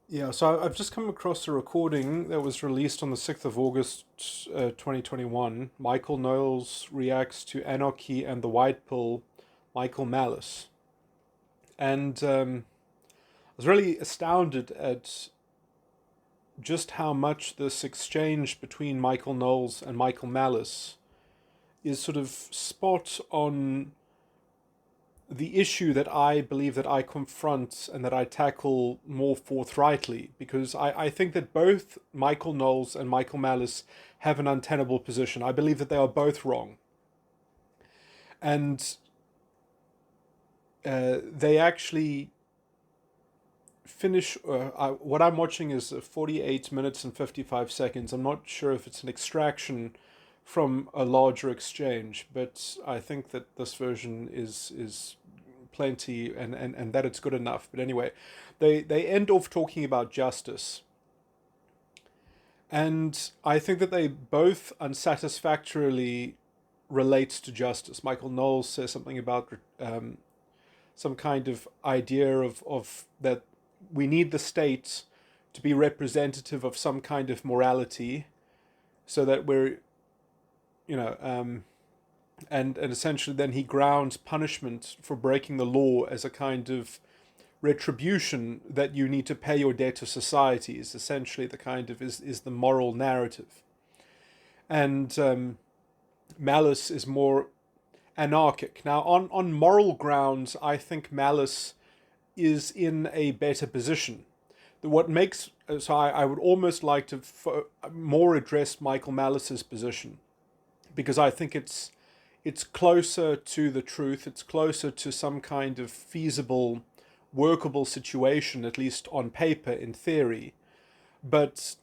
Yeah, so I've just come across a recording that was released on the 6th of August 2021. Michael Knowles reacts to Anarchy and the White Pill, Michael Malice. And I was really astounded at just how much this exchange between Michael Knowles and Michael Malice is sort of spot on the issue that I believe that I confront and that I tackle more forthrightly, because I think that both Michael Knowles and Michael Malice have an untenable position. I believe that they are both wrong. And they actually finish. What I'm watching is 48 minutes and 55 seconds. I'm not sure if it's an extraction from a larger exchange, but I think that this version is plenty, and that it's good enough. But anyway, they end off talking about justice. And I think that they both unsatisfactorily relate to justice. Michael Knowles says something about some kind of idea of that we need the state to be representative of some kind of morality, so that we're, you know, and essentially then he grounds punishment for breaking the law as a kind of retribution that you need to pay your debt to society, is essentially the kind of is the moral narrative. And Malice is more anarchic. Now, on moral grounds, I think Malice is in a better position. What makes so I would almost like to more address Michael Malice's position, because I think it's closer to the truth. It's closer to some kind of feasible, workable situation, at least on paper, in theory. But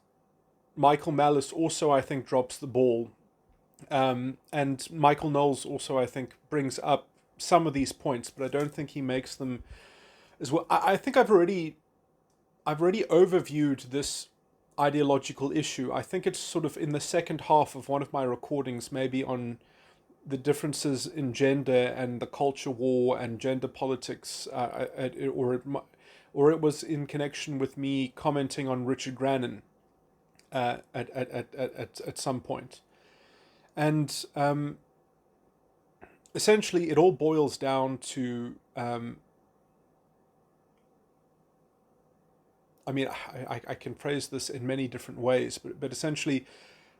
Michael Malice also, I think, drops the ball. And Michael Knowles also, I think, brings up some of these points, but I don't think he makes them as well. I think I've already overviewed this ideological issue. I think it's sort of in the second half of one of my recordings, maybe on the differences in gender and the culture war and gender politics, or it was in connection with me commenting on Richard Grannon at some point. And essentially, it all boils down to. I mean, I can phrase this in many different ways, but essentially,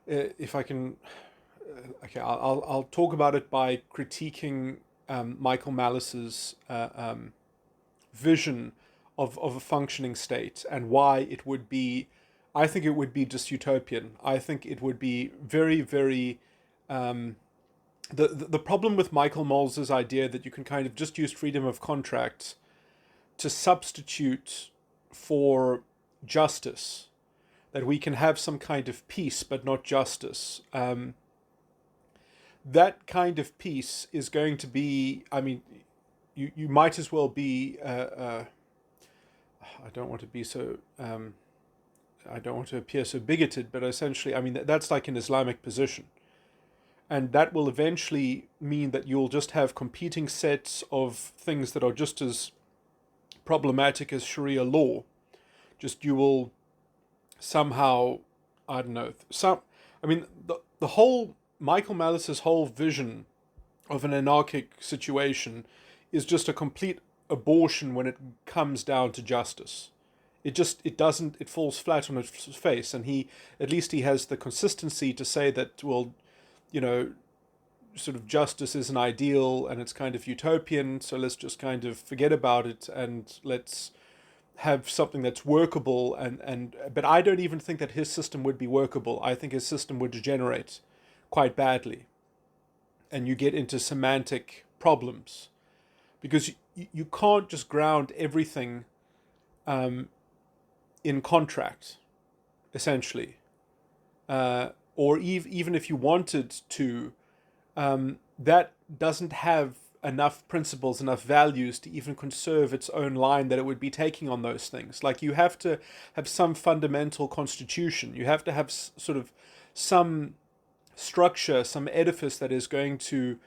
if I can, okay, I'll talk about it by critiquing Michael Malice's vision of a functioning state, and why it would be. I think it would be just utopian. I think it would be very, very. The problem with Michael Knowles' idea that you can kind of just use freedom of contract to substitute for justice, that we can have some kind of peace but not justice. That kind of peace is going to be, I mean, you might as well be, I don't want to be so, I don't want to appear so bigoted, but essentially, I mean, that's like an Islamic position. And that will eventually mean that you'll just have competing sets of things that are just as problematic as Sharia law. Just you will somehow, I don't know, I mean, the whole, Michael Malice's whole vision of an anarchic situation is just a complete abortion when it comes down to justice. It doesn't, it falls flat on its face. And at least he has the consistency to say that, well, you know, sort of justice is an ideal and it's kind of utopian, so let's just kind of forget about it and let's have something that's workable. And but I don't even think that his system would be workable. I think his system would degenerate quite badly, and you get into semantic problems, because you can't just ground everything in contract, essentially, or even if you wanted to, that doesn't have enough principles, enough values to even conserve its own line that it would be taking on those things. Like, you have to have some fundamental constitution. You have to have sort of some structure, some edifice that is going to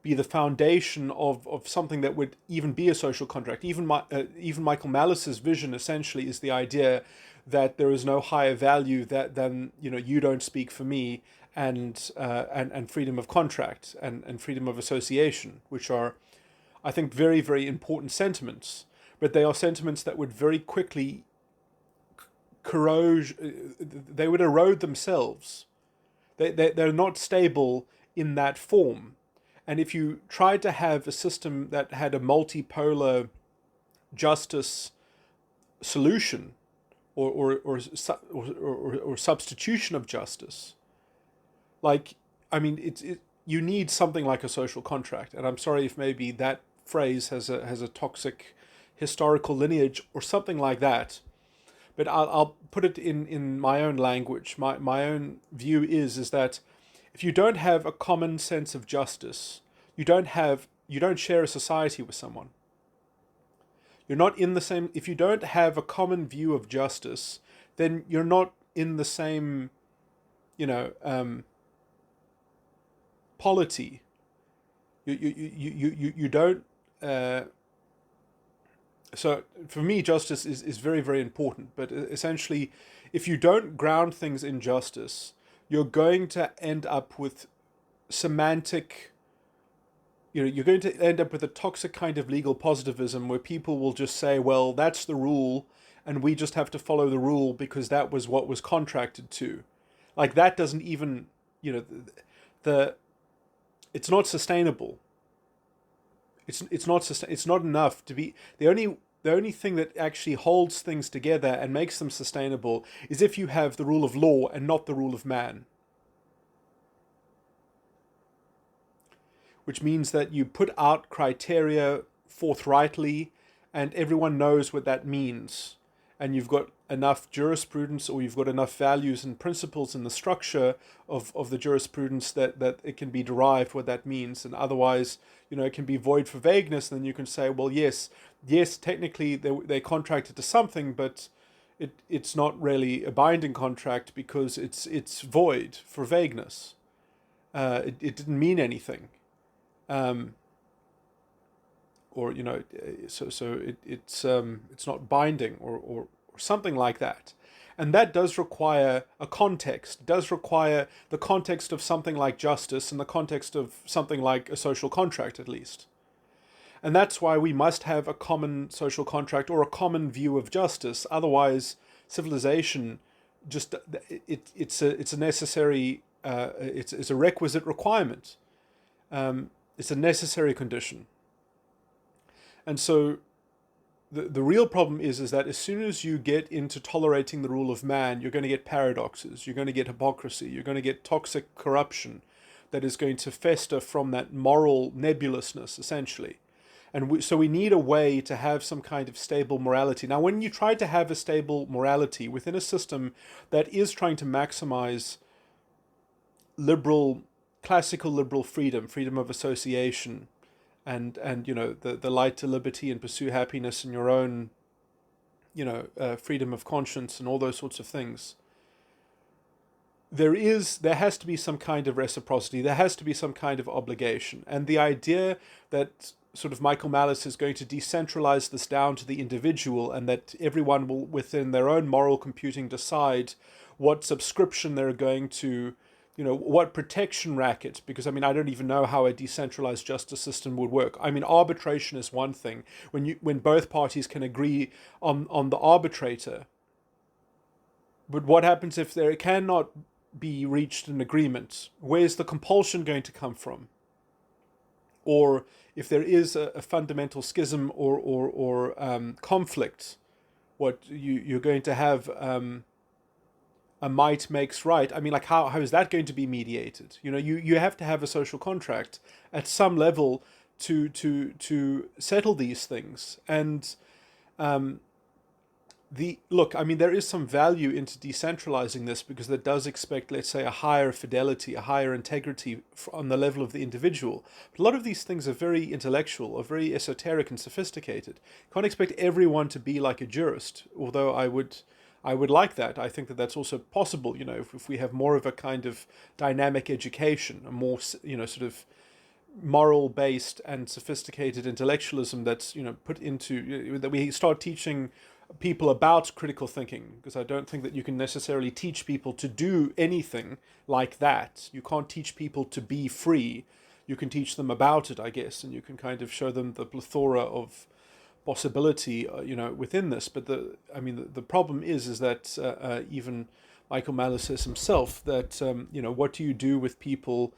be the foundation of something that would even be a social contract. Even Michael Malice's vision essentially is the idea that there is no higher value than you don't speak for me, and freedom of contract and freedom of association, which are, I think, very, very important sentiments. But they are sentiments that would very quickly they would erode themselves. They're not stable in that form. And if you tried to have a system that had a multipolar justice solution, or substitution of justice, you need something like a social contract. And I'm sorry if maybe that phrase has a toxic historical lineage or something like that, but I'll put it in my own language. My own view is that if you don't have a common sense of justice, you don't share a society with someone. You're not in the same. If you don't have a common view of justice, then you're not in the same, polity. You don't. So for me, justice is very, very important. But essentially, if you don't ground things in justice, you're going to end up with semantic. You're going to end up with a toxic kind of legal positivism where people will just say, well, that's the rule, and we just have to follow the rule because that was what was contracted to. Like, that doesn't even, it's not sustainable. It's not enough to be the only thing that actually holds things together and makes them sustainable is if you have the rule of law and not the rule of man. Which means that you put out criteria forthrightly and everyone knows what that means. And you've got enough jurisprudence, or you've got enough values and principles in the structure of the jurisprudence that it can be derived what that means. And otherwise, it can be void for vagueness. And then you can say, well, yes, technically they contracted to something, but it's not really a binding contract because it's void for vagueness. It didn't mean anything. It's not binding or something like that. And that does require a context, does require the context of something like justice and the context of something like a social contract, at least. And that's why we must have a common social contract or a common view of justice. Otherwise, civilization it's a necessary, it's a requisite requirement. It's a necessary condition. And so the real problem is that as soon as you get into tolerating the rule of man, you're going to get paradoxes, you're going to get hypocrisy, you're going to get toxic corruption that is going to fester from that moral nebulousness, essentially. And so we need a way to have some kind of stable morality. Now, when you try to have a stable morality within a system that is trying to maximize classical liberal freedom of association, and the light to liberty and pursue happiness in your own, freedom of conscience and all those sorts of things, there has to be some kind of reciprocity. There has to be some kind of obligation. And the idea that sort of Michael Malice is going to decentralize this down to the individual and that everyone will, within their own moral computing, decide what subscription they're going to, what protection racket, because I don't even know how a decentralized justice system would work. Arbitration is one thing. When both parties can agree on the arbitrator. But what happens if there cannot be reached an agreement? Where's the compulsion going to come from? Or if there is a fundamental schism or conflict, what you're going to have a might makes right. How is that going to be mediated? You have to have a social contract at some level to settle these things. And there is some value into decentralizing this because that does expect, let's say, a higher fidelity, a higher integrity on the level of the individual. But a lot of these things are very intellectual or very esoteric and sophisticated. You can't expect everyone to be like a jurist, although I would like that. I think that that's also possible, if we have more of a kind of dynamic education, a more, moral-based and sophisticated intellectualism that's put into that we start teaching people about critical thinking, because I don't think that you can necessarily teach people to do anything like that. You can't teach people to be free. You can teach them about it, I guess, and you can kind of show them the plethora of possibility, within this. But the problem is that even Michael Malice says himself that what do you do with people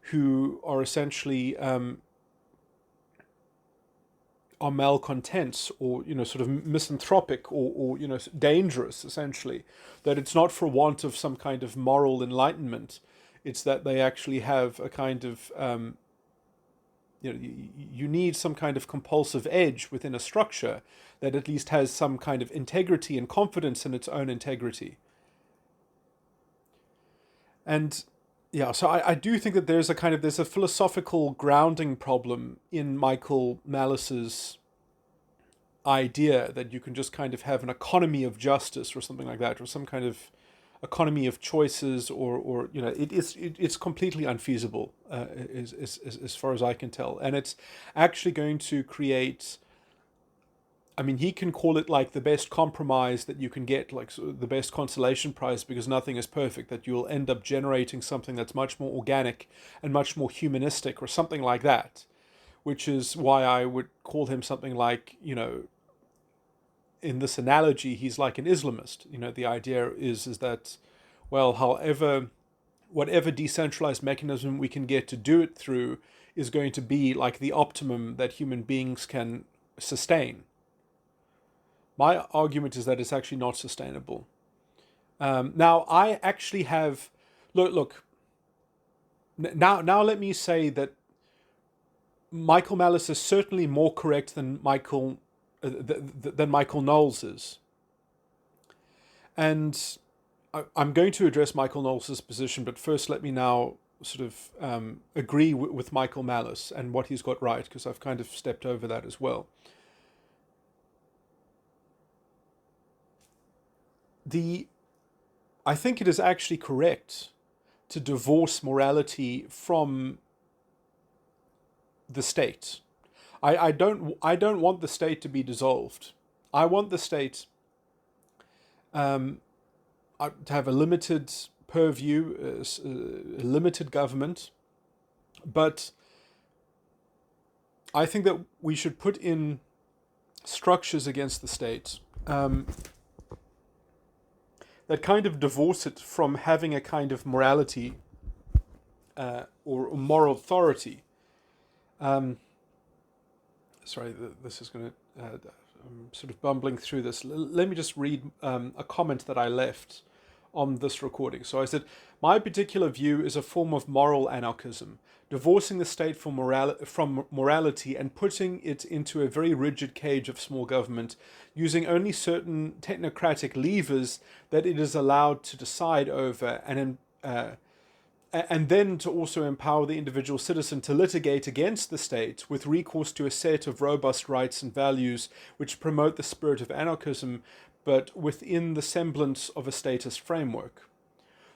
who are essentially are malcontents, or sort of misanthropic, or dangerous, essentially, that it's not for want of some kind of moral enlightenment, it's that they actually have a kind of you need some kind of compulsive edge within a structure that at least has some kind of integrity and confidence in its own integrity. And yeah, so I do think that there's a philosophical grounding problem in Michael Malice's idea that you can just kind of have an economy of justice or something like that, or some kind of economy of choices, or it's completely unfeasible, as far as I can tell, and it's actually going to create. I mean, he can call it like the best compromise that you can get, like the best consolation prize, because nothing is perfect, that you'll end up generating something that's much more organic and much more humanistic, or something like that, which is why I would call him something like, in this analogy, he's like an Islamist. The idea is that, well, whatever decentralized mechanism we can get to do it through is going to be like the optimum that human beings can sustain. My argument is that it's actually not sustainable. Now, I actually have... Look. Now let me say that Michael Malice is certainly more correct than Michael Knowles is. And I'm going to address Michael Knowles' position, but first let me now sort of agree with Michael Malice and what he's got right, because I've kind of stepped over that as well. I think it is actually correct to divorce morality from the state. I don't want the state to be dissolved. I want the state to have a limited purview, a limited government, but I think that we should put in structures against the state that kind of divorce it from having a kind of morality or moral authority. Sorry, this is going to... I'm sort of bumbling through this. Let me just read a comment that I left on this recording. So I said, my particular view is a form of moral anarchism, divorcing the state from morality and putting it into a very rigid cage of small government, using only certain technocratic levers that it is allowed to decide over, and then to also empower the individual citizen to litigate against the state with recourse to a set of robust rights and values which promote the spirit of anarchism, but within the semblance of a statist framework.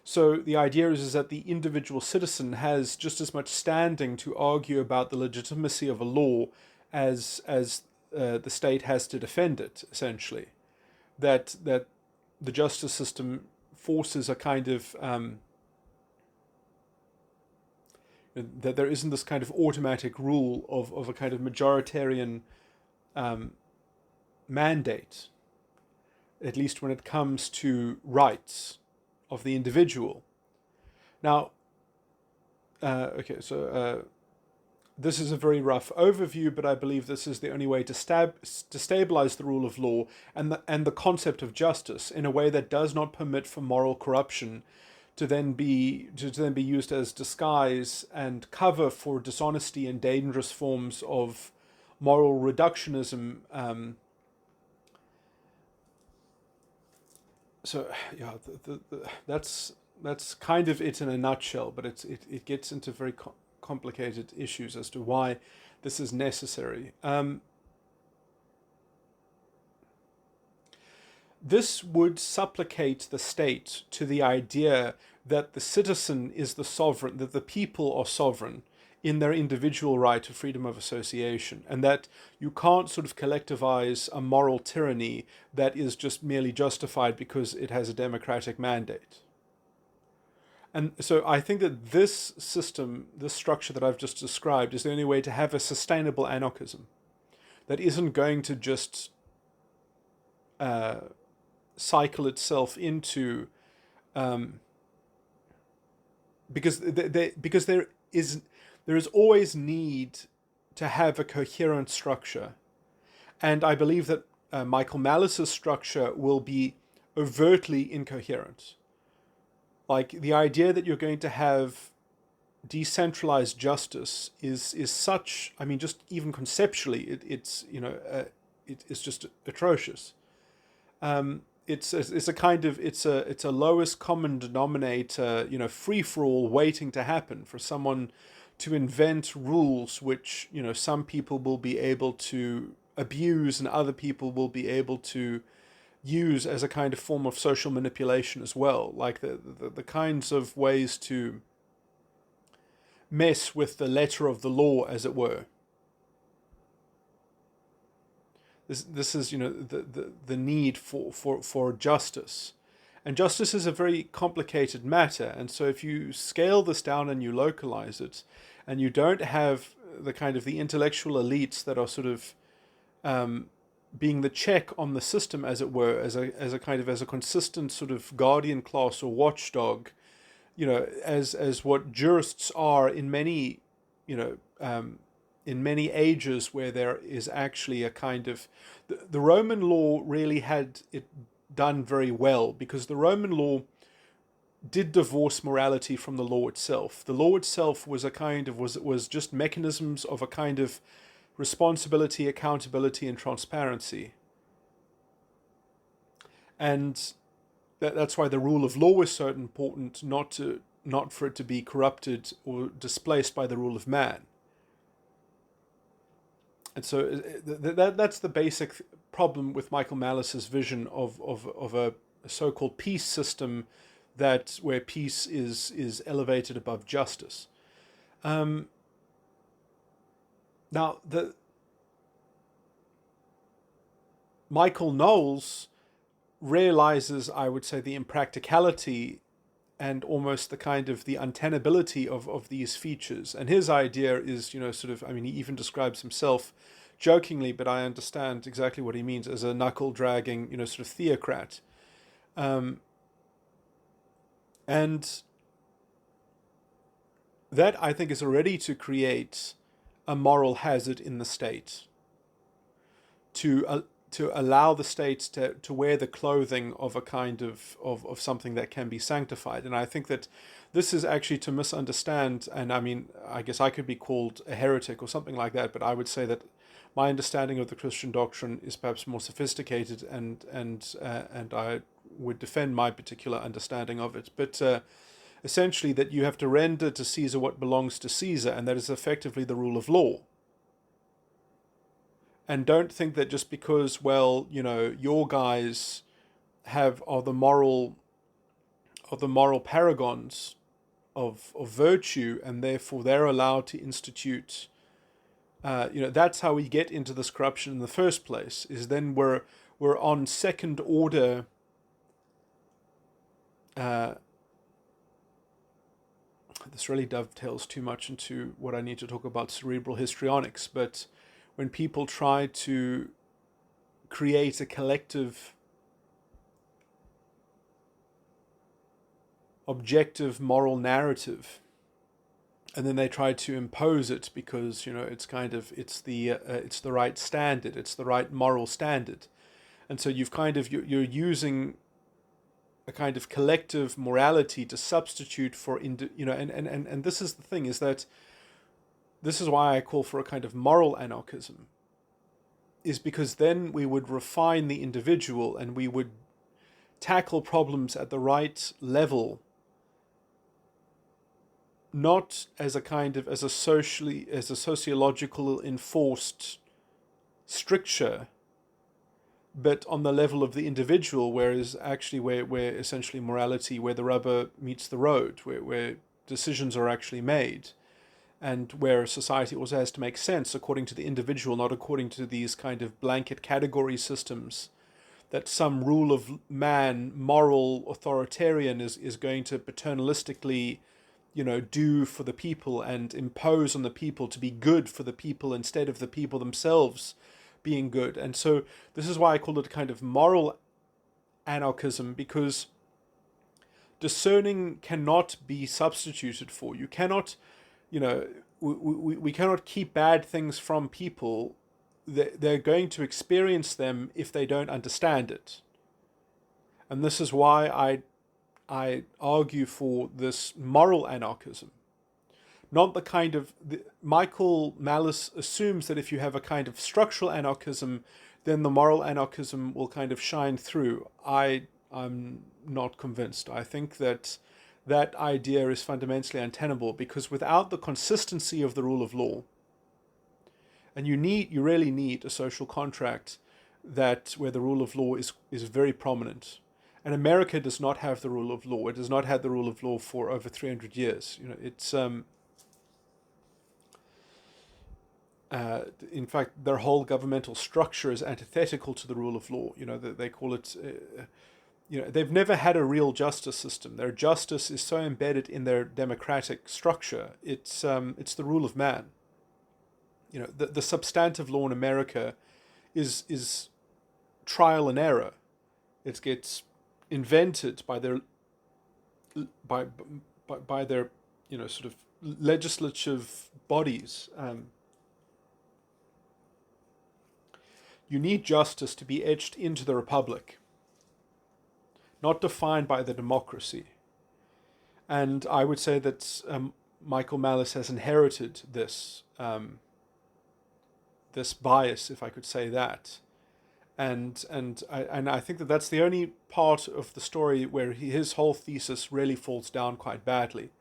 So the idea is that the individual citizen has just as much standing to argue about the legitimacy of a law as the state has to defend it, essentially. That the justice system forces a kind of... that there isn't this kind of automatic rule of a kind of majoritarian mandate, at least when it comes to rights of the individual. Now, this is a very rough overview, but I believe this is the only way to stabilize the rule of law and the concept of justice in a way that does not permit for moral corruption to then be used as disguise and cover for dishonesty and dangerous forms of moral reductionism. So yeah, that's kind of it in a nutshell, but it gets into very complicated issues as to why this is necessary. This would supplicate the state to the idea that the citizen is the sovereign, that the people are sovereign in their individual right to freedom of association, and that you can't sort of collectivize a moral tyranny that is just merely justified because it has a democratic mandate. And so I think that this system, this structure that I've just described, is the only way to have a sustainable anarchism that isn't going to just cycle itself into, because there is always need to have a coherent structure, and I believe that Michael Malice's structure will be overtly incoherent. Like the idea that you're going to have decentralized justice is such. I mean, just even conceptually, it's just atrocious. It's a kind of it's a lowest common denominator, free for all, waiting to happen for someone to invent rules which some people will be able to abuse and other people will be able to use as a kind of form of social manipulation as well, like the kinds of ways to mess with the letter of the law, as it were. This is the need for justice, and justice is a very complicated matter. And so if you scale this down and you localize it, and you don't have the kind of the intellectual elites that are sort of being the check on the system, as it were, as a consistent sort of guardian class or watchdog, as what jurists are in many, in many ages where there is actually a kind of the Roman law really had it done very well, because the Roman law did divorce morality from the law itself. The law itself was a kind of was just mechanisms of a kind of responsibility, accountability, and transparency. And that's why the rule of law is so important, not for it to be corrupted or displaced by the rule of man. And so that's the basic problem with Michael Malice's vision of a so-called peace system, where peace is elevated above justice. Now, Michael Knowles realizes, I would say, the impracticality and almost the kind of the untenability of these features. And his idea is, sort of, I mean, he even describes himself jokingly, but I understand exactly what he means, as a knuckle-dragging, sort of theocrat. And that, I think, is already to create a moral hazard in the state, to allow the state to wear the clothing of a kind of something that can be sanctified. And I think that this is actually to misunderstand, and I mean, I guess I could be called a heretic or something like that, but I would say that my understanding of the Christian doctrine is perhaps more sophisticated, and I would defend my particular understanding of it. But essentially that you have to render to Caesar what belongs to Caesar, and that is effectively the rule of law. And don't think that just because, well, your guys are the moral paragons of virtue, and therefore they're allowed to institute. That's how we get into this corruption in the first place. Is then we're on second order. This really dovetails too much into what I need to talk about cerebral histrionics, but when people try to create a collective objective moral narrative, and then they try to impose it because it's the right standard, it's the right moral standard, and so you're using a kind of collective morality to substitute for and this is the thing, is that this is why I call for a kind of moral anarchism, is because then we would refine the individual and we would tackle problems at the right level, not as a kind of as a sociological enforced stricture, but on the level of the individual, whereas actually where essentially morality, where the rubber meets the road, where decisions are actually made. and where society also has to make sense according to the individual, not according to these kind of blanket category systems that some rule of man, moral authoritarian is going to paternalistically, do for the people and impose on the people to be good for the people instead of the people themselves being good. And so this is why I call it a kind of moral anarchism, because discerning cannot be substituted for. You cannot, we cannot keep bad things from people. They're going to experience them if they don't understand it. And this is why I argue for this moral anarchism. Not the kind of... Michael Malice assumes that if you have a kind of structural anarchism, then the moral anarchism will kind of shine through. I'm not convinced. I think that idea is fundamentally untenable, because without the consistency of the rule of law, and you really need a social contract where the rule of law is very prominent. And America does not have the rule of law. It has not had the rule of law for over 300 years. It's in fact, their whole governmental structure is antithetical to the rule of law. They call it. They've never had a real justice system. Their justice is so embedded in their democratic structure. It's the rule of man. The substantive law in America is trial and error. It gets invented by their sort of legislative bodies. You need justice to be etched into the republic, not defined by the democracy. And I would say that Michael Malice has inherited this bias, if I could say that. And I think that that's the only part of the story where his whole thesis really falls down quite badly.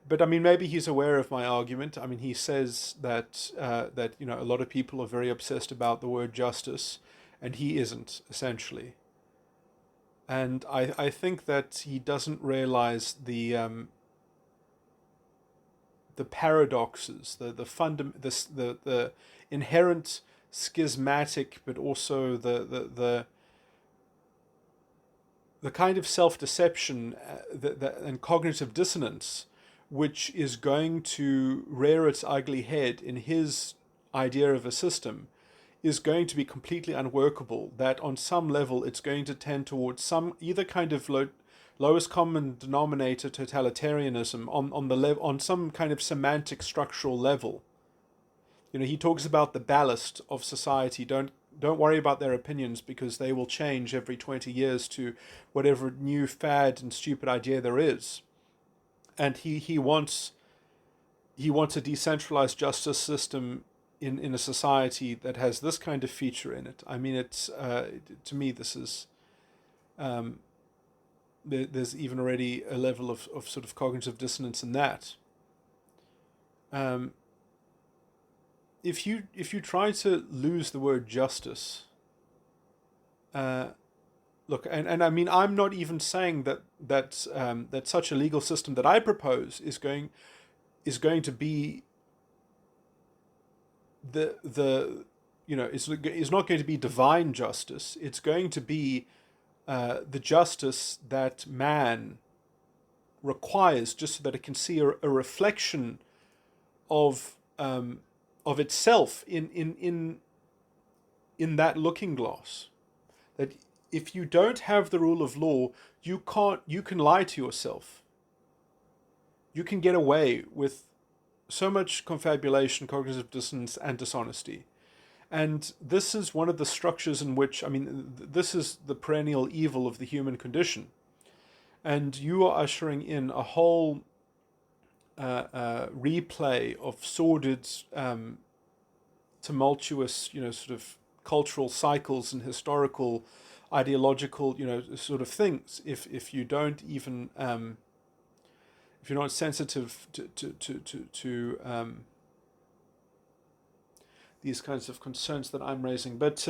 But I mean, maybe he's aware of my argument. I mean, he says that a lot of people are very obsessed about the word justice, and he isn't, essentially. And I think that he doesn't realize the paradoxes, the inherent schismatic, but also the kind of self-deception and cognitive dissonance, which is going to rear its ugly head in his idea of a system, is going to be completely unworkable. That on some level it's going to tend towards some either kind of lowest common denominator totalitarianism on some kind of semantic structural level. He talks about the ballast of society. Don't worry about their opinions, because they will change every 20 years to whatever new fad and stupid idea there is. And he wants a decentralized justice system in a society that has this kind of feature in it. I mean, it's to me, this is there's even already a level of sort of cognitive dissonance in that. If you try to lose the word justice, look, and I mean, I'm not even saying that such a legal system that I propose is going to be is not going to be divine justice. It's going to be the justice that man requires, just so that it can see a reflection of itself in that looking glass. That if you don't have the rule of law, you can lie to yourself. You can get away with so much confabulation, cognitive dissonance, and dishonesty. And this is one of the structures in which, I mean, this is the perennial evil of the human condition. And you are ushering in a whole replay of sordid, tumultuous, sort of cultural cycles and historical, ideological, sort of things. If you don't even, if you're not sensitive to these kinds of concerns that I'm raising, but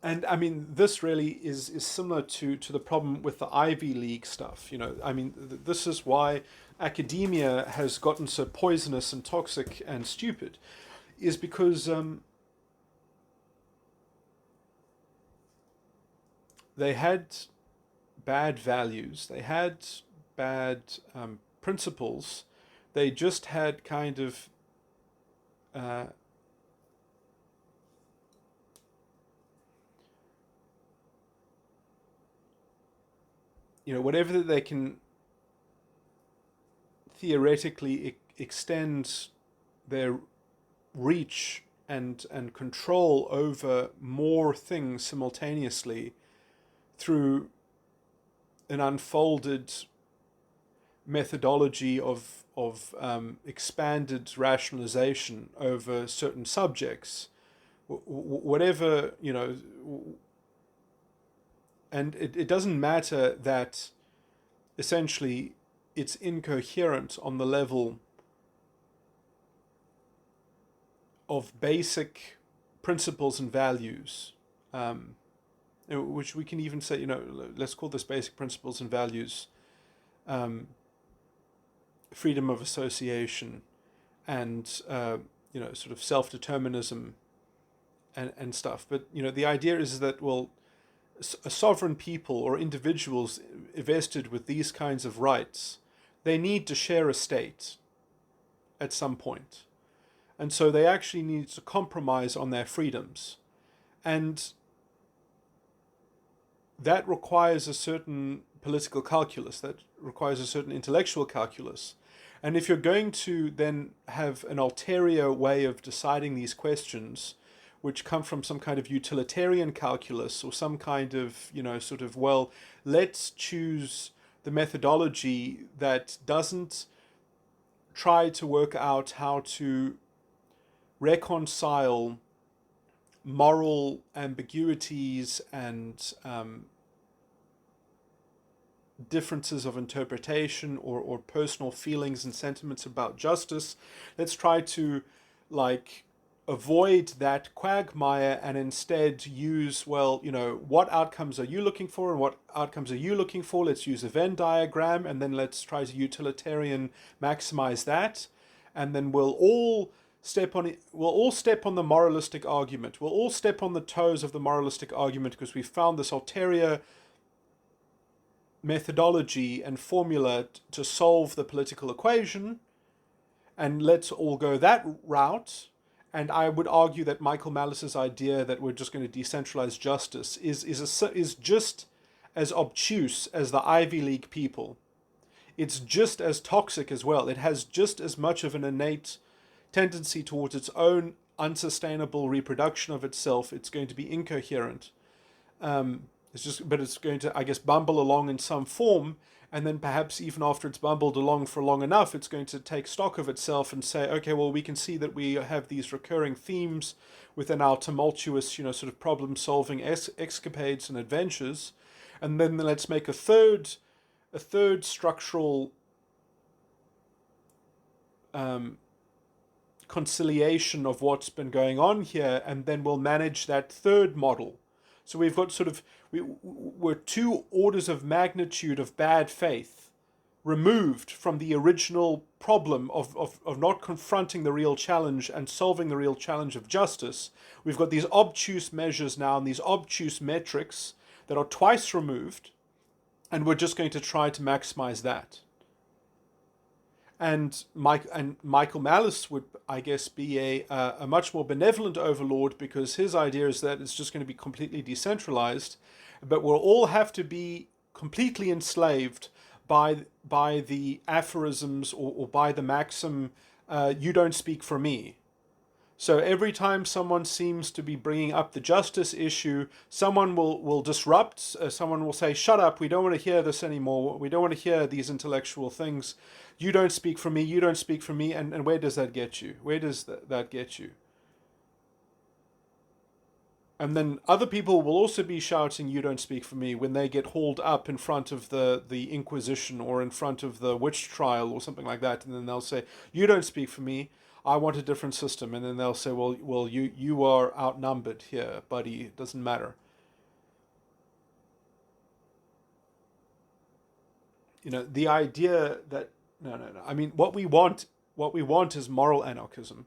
And I mean, this really is similar to the problem with the Ivy League stuff. I mean, this is why academia has gotten so poisonous and toxic and stupid, is because they had bad values, they had bad principles, they just had kind of uh, whatever that they can theoretically extend their reach and control over more things simultaneously through an unfolded methodology of expanded rationalization over certain subjects, whatever, and it doesn't matter that essentially it's incoherent on the level of basic principles and values, which we can even say, let's call this basic principles and values, freedom of association, and sort of self-determinism and stuff. But the idea is that, well, a sovereign people or individuals vested with these kinds of rights, they need to share a state at some point. And so they actually need to compromise on their freedoms. And that requires a certain political calculus, that requires a certain intellectual calculus. And if you're going to then have an ulterior way of deciding these questions, which come from some kind of utilitarian calculus or some kind of, sort of, well, let's choose the methodology that doesn't try to work out how to reconcile moral ambiguities and differences of interpretation or personal feelings and sentiments about justice. Let's try to, avoid that quagmire and instead use, well, what outcomes are you looking for and what outcomes are you looking for? Let's use a Venn diagram, and then let's try to utilitarian maximize that. And then we'll all step on the moralistic argument. We'll all step on the toes of the moralistic argument because we found this ulterior methodology and formula to solve the political equation, and let's all go that route. And I would argue that Michael Malice's idea that we're just going to decentralize justice is just as obtuse as the Ivy League people. It's just as toxic as well. It has just as much of an innate tendency towards its own unsustainable reproduction of itself. It's going to be incoherent. But it's going to, I guess, bumble along in some form, and then perhaps even after it's bumbled along for long enough, it's going to take stock of itself and say, okay, well, we can see that we have these recurring themes within our tumultuous, sort of problem-solving escapades and adventures, and then let's make a third structural conciliation of what's been going on here, and then we'll manage that third model. So we've got we're 2 orders of magnitude of bad faith removed from the original problem of not confronting the real challenge and solving the real challenge of justice. We've got these obtuse measures now and these obtuse metrics that are twice removed, and we're just going to try to maximize that. And Michael Malice would, I guess, be a much more benevolent overlord, because his idea is that it's just going to be completely decentralized, but we'll all have to be completely enslaved by the aphorisms or by the maxim, you don't speak for me. So every time someone seems to be bringing up the justice issue, someone will disrupt, someone will say, shut up, we don't want to hear this anymore, we don't want to hear these intellectual things, you don't speak for me, you don't speak for me, and where does that get you? Where does that get you? And then other people will also be shouting, you don't speak for me, when they get hauled up in front of the Inquisition or in front of the witch trial or something like that. And then they'll say, you don't speak for me, I want a different system. And then they'll say, well, you are outnumbered here, buddy, it doesn't matter. the idea that no. I mean, what we want is moral anarchism,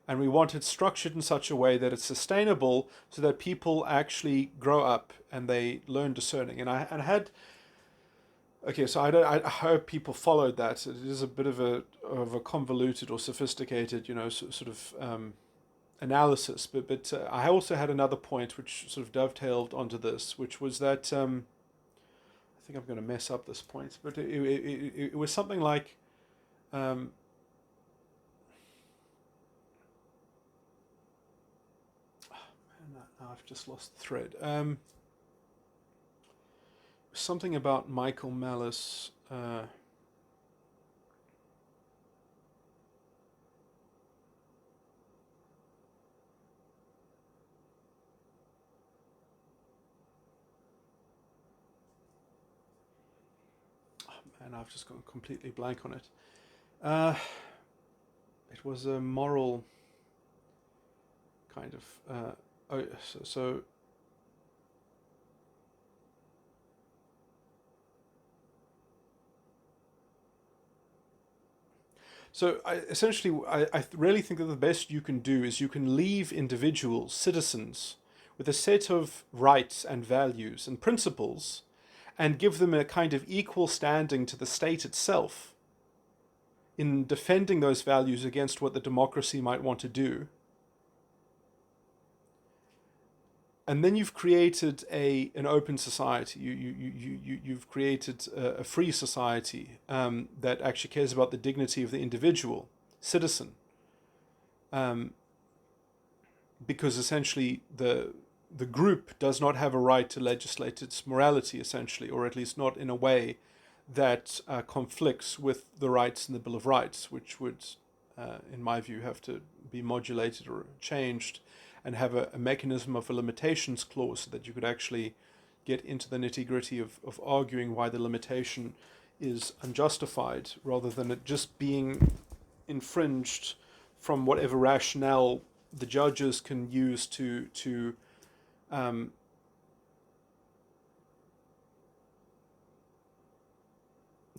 and we want it structured in such a way that it's sustainable, so that people actually grow up and they learn discerning. And I had okay, so I hope people followed that. It is a bit of a convoluted or sophisticated, sort of analysis, but I also had another point which sort of dovetailed onto this, which was that I think I'm going to mess up this point, but it was something like um, man, I've just lost the thread. Something about Michael Malice. And I've just gone completely blank on it. It was a moral kind of. So essentially, I really think that the best you can do is you can leave individuals, citizens, with a set of rights and values and principles, and give them a kind of equal standing to the state itself in defending those values against what the democracy might want to do. And then you've created an open society. You've created a free society that actually cares about the dignity of the individual citizen, um, because essentially the group does not have a right to legislate its morality, essentially, or at least not in a way that conflicts with the rights in the Bill of Rights, which would, in my view, have to be modulated or changed, and have a mechanism of a limitations clause, so that you could actually get into the nitty-gritty of arguing why the limitation is unjustified, rather than it just being infringed from whatever rationale the judges can use um,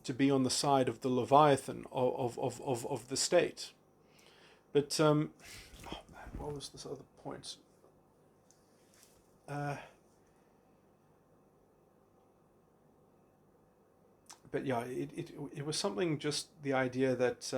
to be on the side of the Leviathan of the state. But oh man, what was this other point? Uh, but yeah, it was something, just the idea that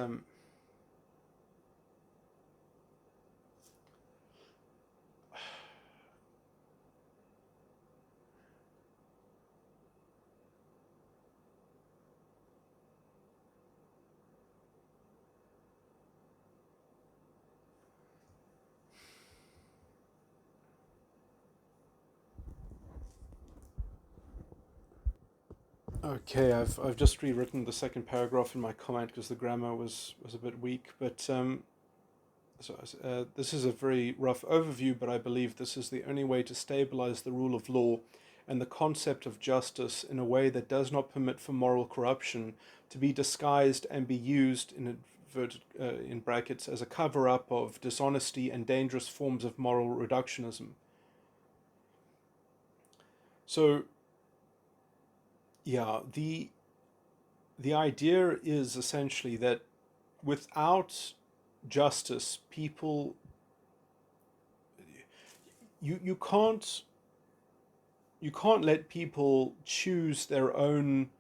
okay, I've just rewritten the second paragraph in my comment because the grammar was a bit weak. But this is a very rough overview, but I believe this is the only way to stabilize the rule of law and the concept of justice in a way that does not permit for moral corruption to be disguised and be used in brackets as a cover-up of dishonesty and dangerous forms of moral reductionism. So yeah, the idea is essentially that without justice, people you can't let people choose their own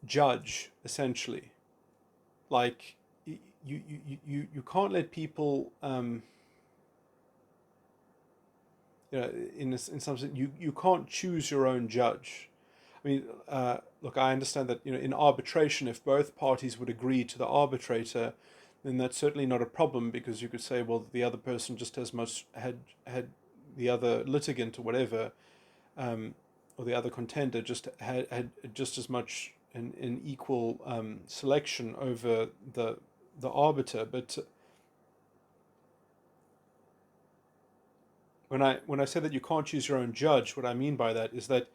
judge, essentially. Like you can't let people in some sense, you can't choose your own judge. I mean, look, I understand that in arbitration, if both parties would agree to the arbitrator, then that's certainly not a problem, because you could say, well, the other person just as much had the other litigant or whatever, or the other contender just had just as much an equal selection over the arbiter. But when I say that you can't choose your own judge, what I mean by that is that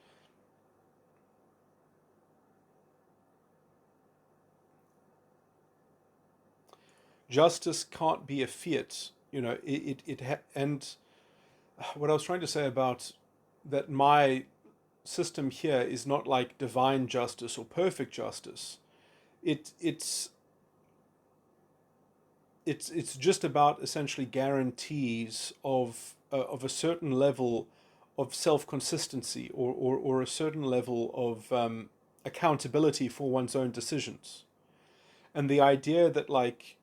justice can't be a fiat. And what I was trying to say about that, my system here is not like divine justice or perfect justice. It's just about essentially guarantees of a certain level of self-consistency, or a certain level of accountability for one's own decisions. And the idea that, like,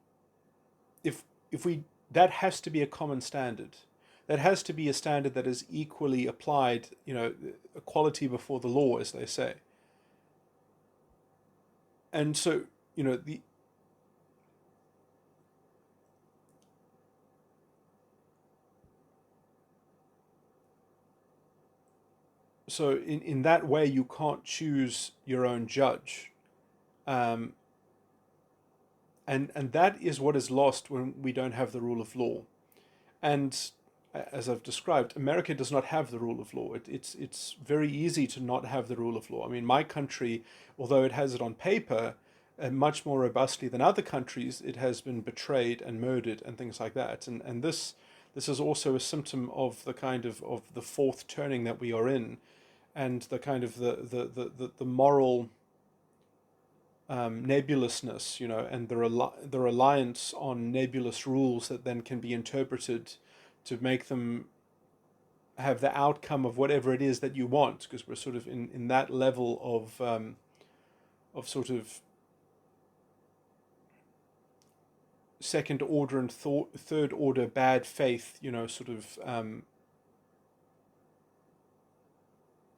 if we that has to be a common standard. That has to be a standard that is equally applied, equality before the law, as they say. And so, the so in that way, you can't choose your own judge. Um, and that is what is lost when we don't have the rule of law. And as I've described, America does not have the rule of law. It's very easy to not have the rule of law. I mean, my country, although it has it on paper, much more robustly than other countries, it has been betrayed and murdered and things like that. And this is also a symptom of the kind of the fourth turning that we are in, and the kind of the moral nebulousness, and the reliance on nebulous rules that then can be interpreted to make them have the outcome of whatever it is that you want, because we're sort of in that level of sort of second order and third order bad faith, sort of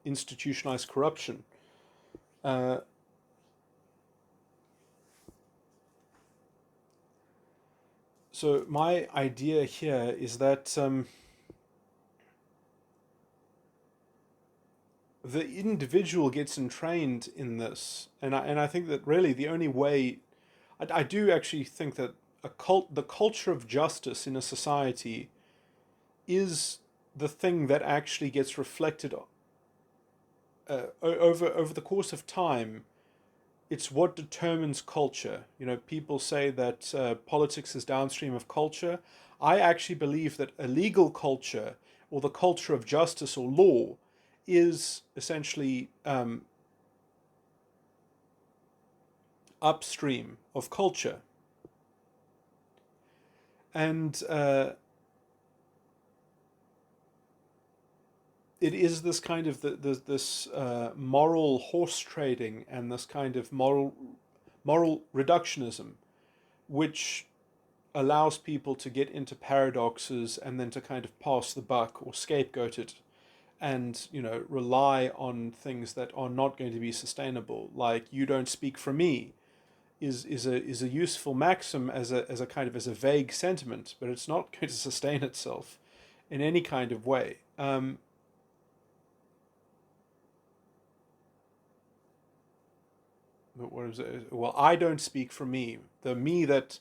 institutionalized corruption. So my idea here is that the individual gets entrained in this, and I think that really the only way, I do actually think that the culture of justice in a society is the thing that actually gets reflected over the course of time. It's what determines culture. People say that politics is downstream of culture. I actually believe that a legal culture, or the culture of justice or law, is essentially upstream of culture. And it is this kind of this moral horse trading, and this kind of moral reductionism, which allows people to get into paradoxes and then to kind of pass the buck or scapegoat it, and rely on things that are not going to be sustainable. Like, you don't speak for me is a useful maxim as a kind of as a vague sentiment, but it's not going to sustain itself in any kind of way. What is it? Well, I don't speak for me. The me that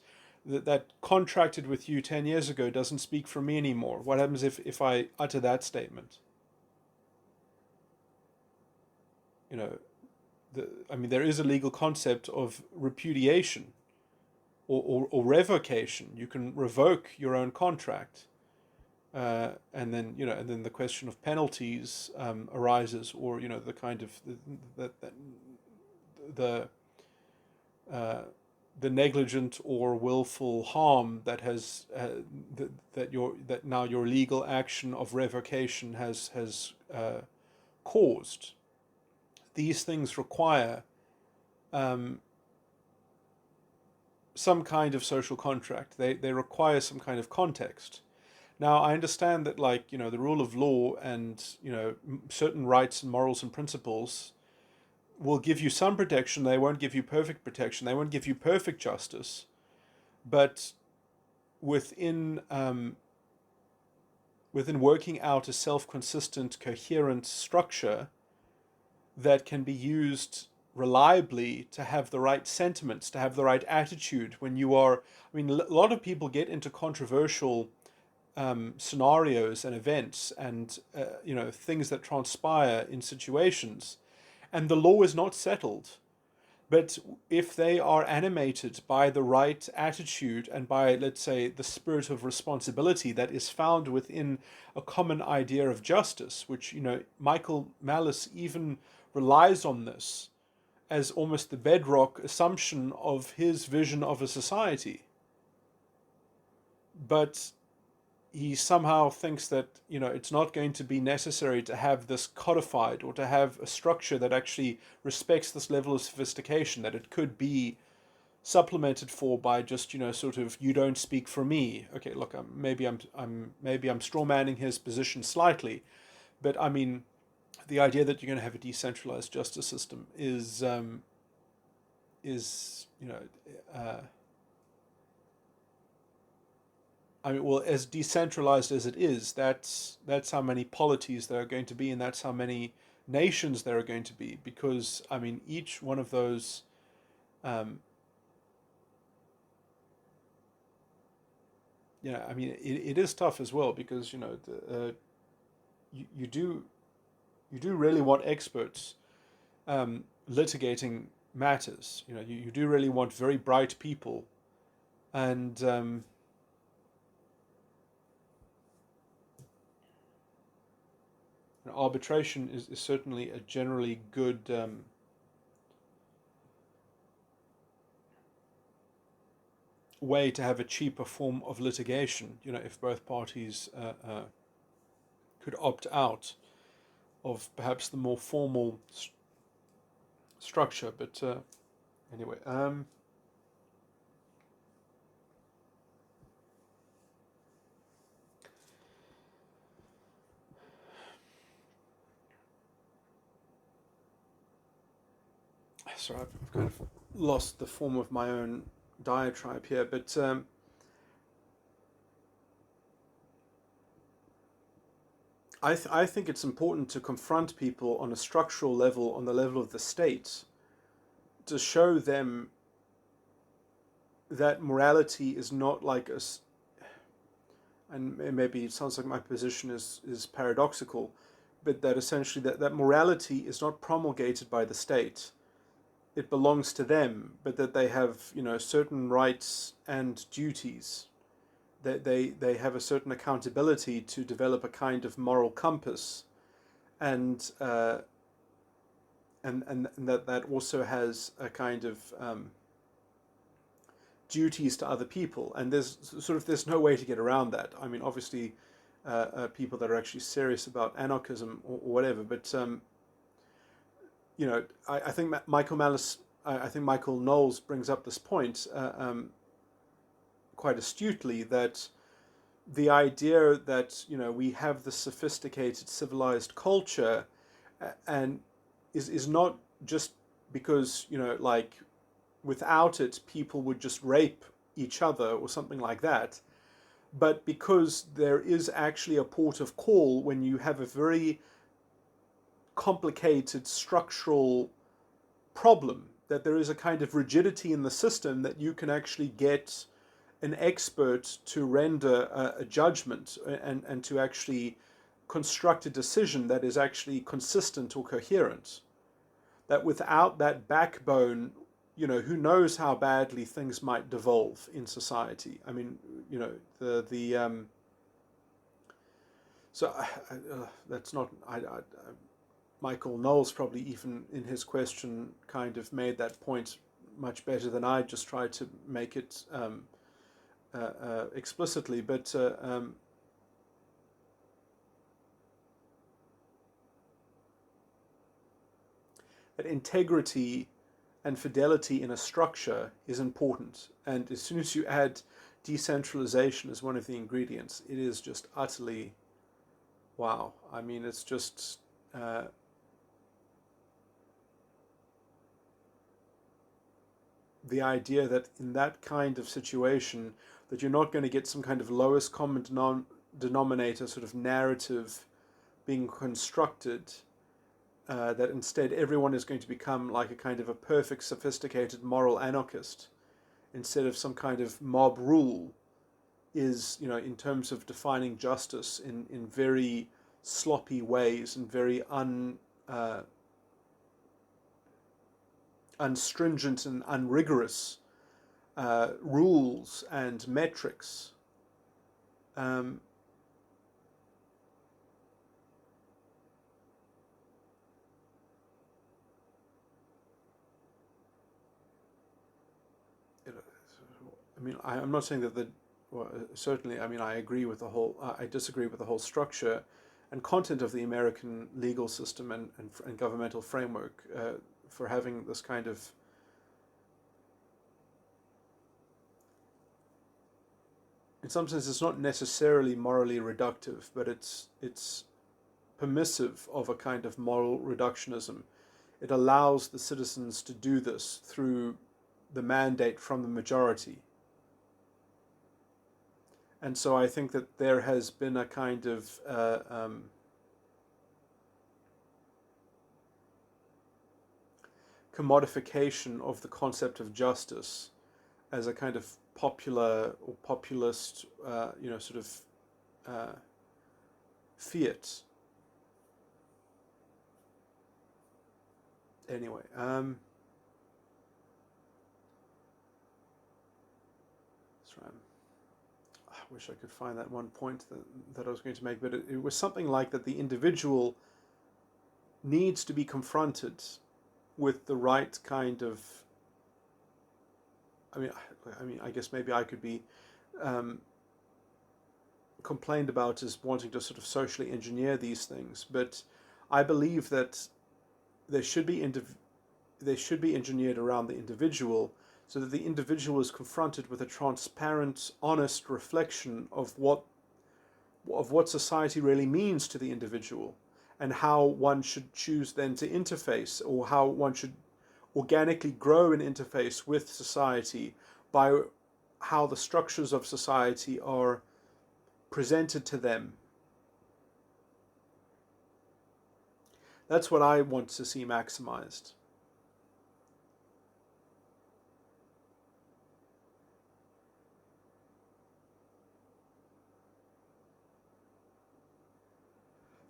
contracted with you 10 years ago doesn't speak for me anymore. What happens if I utter that statement? I mean, there is a legal concept of repudiation or revocation. You can revoke your own contract, and then the question of penalties arises, or the kind of the negligent or willful harm that has that now your legal action of revocation has caused. These things require some kind of social contract. They require some kind of context. Now, I understand that, like, the rule of law and certain rights and morals and principles will give you some protection. They won't give you perfect protection. They won't give you perfect justice. But within working out a self-consistent, coherent structure that can be used reliably to have the right sentiments, to have the right attitude when you are. I mean, a lot of people get into controversial scenarios and events and things that transpire in situations, and the law is not settled. But if they are animated by the right attitude and by, let's say, the spirit of responsibility that is found within a common idea of justice, which, Michael Malice even relies on this as almost the bedrock assumption of his vision of a society. But he somehow thinks that it's not going to be necessary to have this codified or to have a structure that actually respects this level of sophistication, that it could be supplemented for by just sort of, you don't speak for me. Okay, look, maybe I'm straw manning his position slightly, but I mean, the idea that you're going to have a decentralized justice system is I mean, well, as decentralized as it is, that's how many polities there are going to be, and that's how many nations there are going to be. Because I mean, each one of those, um, I mean, it is tough as well because you do really want experts litigating matters. You do really want very bright people, and arbitration is certainly a generally good way to have a cheaper form of litigation. If both parties could opt out of perhaps the more formal structure. But anyway, sorry, I've kind of lost the form of my own diatribe here, but I think it's important to confront people on a structural level, on the level of the state, to show them that morality is not like a, and maybe it sounds like my position is paradoxical, but that essentially that morality is not promulgated by the state. It belongs to them, but that they have certain rights and duties. That they have a certain accountability to develop a kind of moral compass, and and that also has a kind of duties to other people, and there's no way to get around that. I mean, obviously, people that are actually serious about anarchism or whatever, but I think Michael Malice, I think Michael Knowles brings up this point quite astutely, that the idea that we have this sophisticated civilized culture, and is not just because like without it people would just rape each other or something like that, but because there is actually a port of call when you have a very complicated structural problem, that there is a kind of rigidity in the system that you can actually get an expert to render a judgment, and to actually construct a decision that is actually consistent or coherent. That without that backbone, who knows how badly things might devolve in society. I mean, the so that's not Michael Knowles probably even in his question kind of made that point much better than I just tried to make it explicitly, but that integrity and fidelity in a structure is important, and as soon as you add decentralization as one of the ingredients, it is just utterly wow. I mean, it's just the idea that in that kind of situation that you're not going to get some kind of lowest common denominator sort of narrative being constructed, that instead everyone is going to become like a kind of a perfect sophisticated moral anarchist instead of some kind of mob rule, is in terms of defining justice in very sloppy ways and very unstringent and unrigorous rules and metrics. Um, I mean, I'm not saying that well, certainly, I mean, I agree with the whole, I disagree with the whole structure and content of the American legal system and governmental framework for having this kind of, in some sense, it's not necessarily morally reductive, but it's permissive of a kind of moral reductionism. It allows the citizens to do this through the mandate from the majority. And so I think that there has been a kind of commodification of the concept of justice as a kind of popular or populist, sort of fiat. Anyway, I wish I could find that one point that I was going to make, but it was something like that the individual needs to be confronted with the right kind of, I guess maybe I could be complained about as wanting to sort of socially engineer these things, but I believe that they should be engineered around the individual, so that the individual is confronted with a transparent, honest reflection of what society really means to the individual, and how one should choose then to interface, or how one should organically grow an interface with society by how the structures of society are presented to them. That's what I want to see maximized.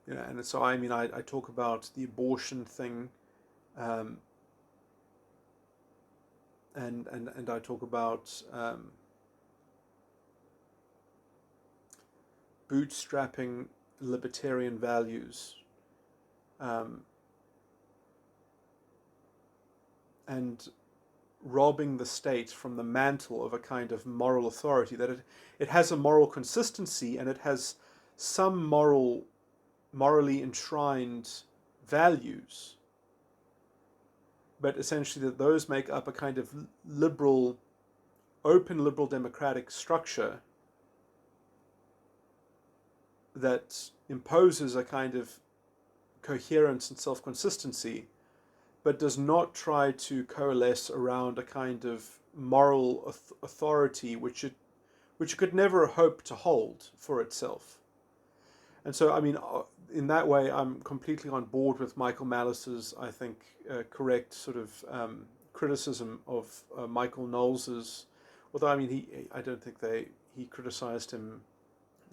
And so I talk about the abortion thing, and I talk about bootstrapping libertarian values, and robbing the state from the mantle of a kind of moral authority, that it has a moral consistency and it has some morally enshrined values, but essentially that those make up a kind of open liberal democratic structure that imposes a kind of coherence and self-consistency, but does not try to coalesce around a kind of moral authority which it could never hope to hold for itself. And so, in that way, I'm completely on board with Michael Malice's, I think, correct sort of criticism of Michael Knowles's. Although, I don't think he criticized him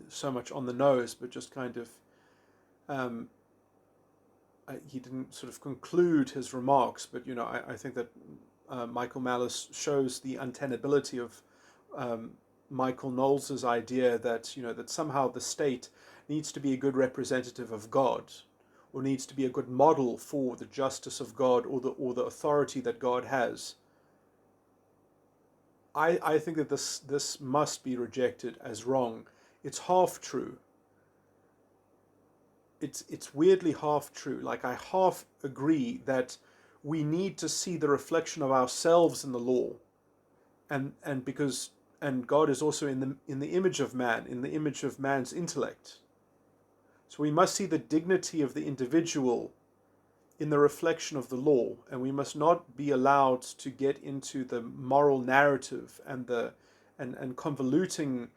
so much on the nose, but just kind of, he didn't sort of conclude his remarks. But I think that Michael Malice shows the untenability of Michael Knowles's idea that that somehow the state needs to be a good representative of God, or needs to be a good model for the justice of God, or the authority that God has. I think that this must be rejected as wrong. It's half true. It's weirdly half true. Like, I half agree that we need to see the reflection of ourselves in the law, and God is also in the image of man, in the image of man's intellect. So we must see the dignity of the individual in the reflection of the law, and we must not be allowed to get into the moral narrative and convoluting.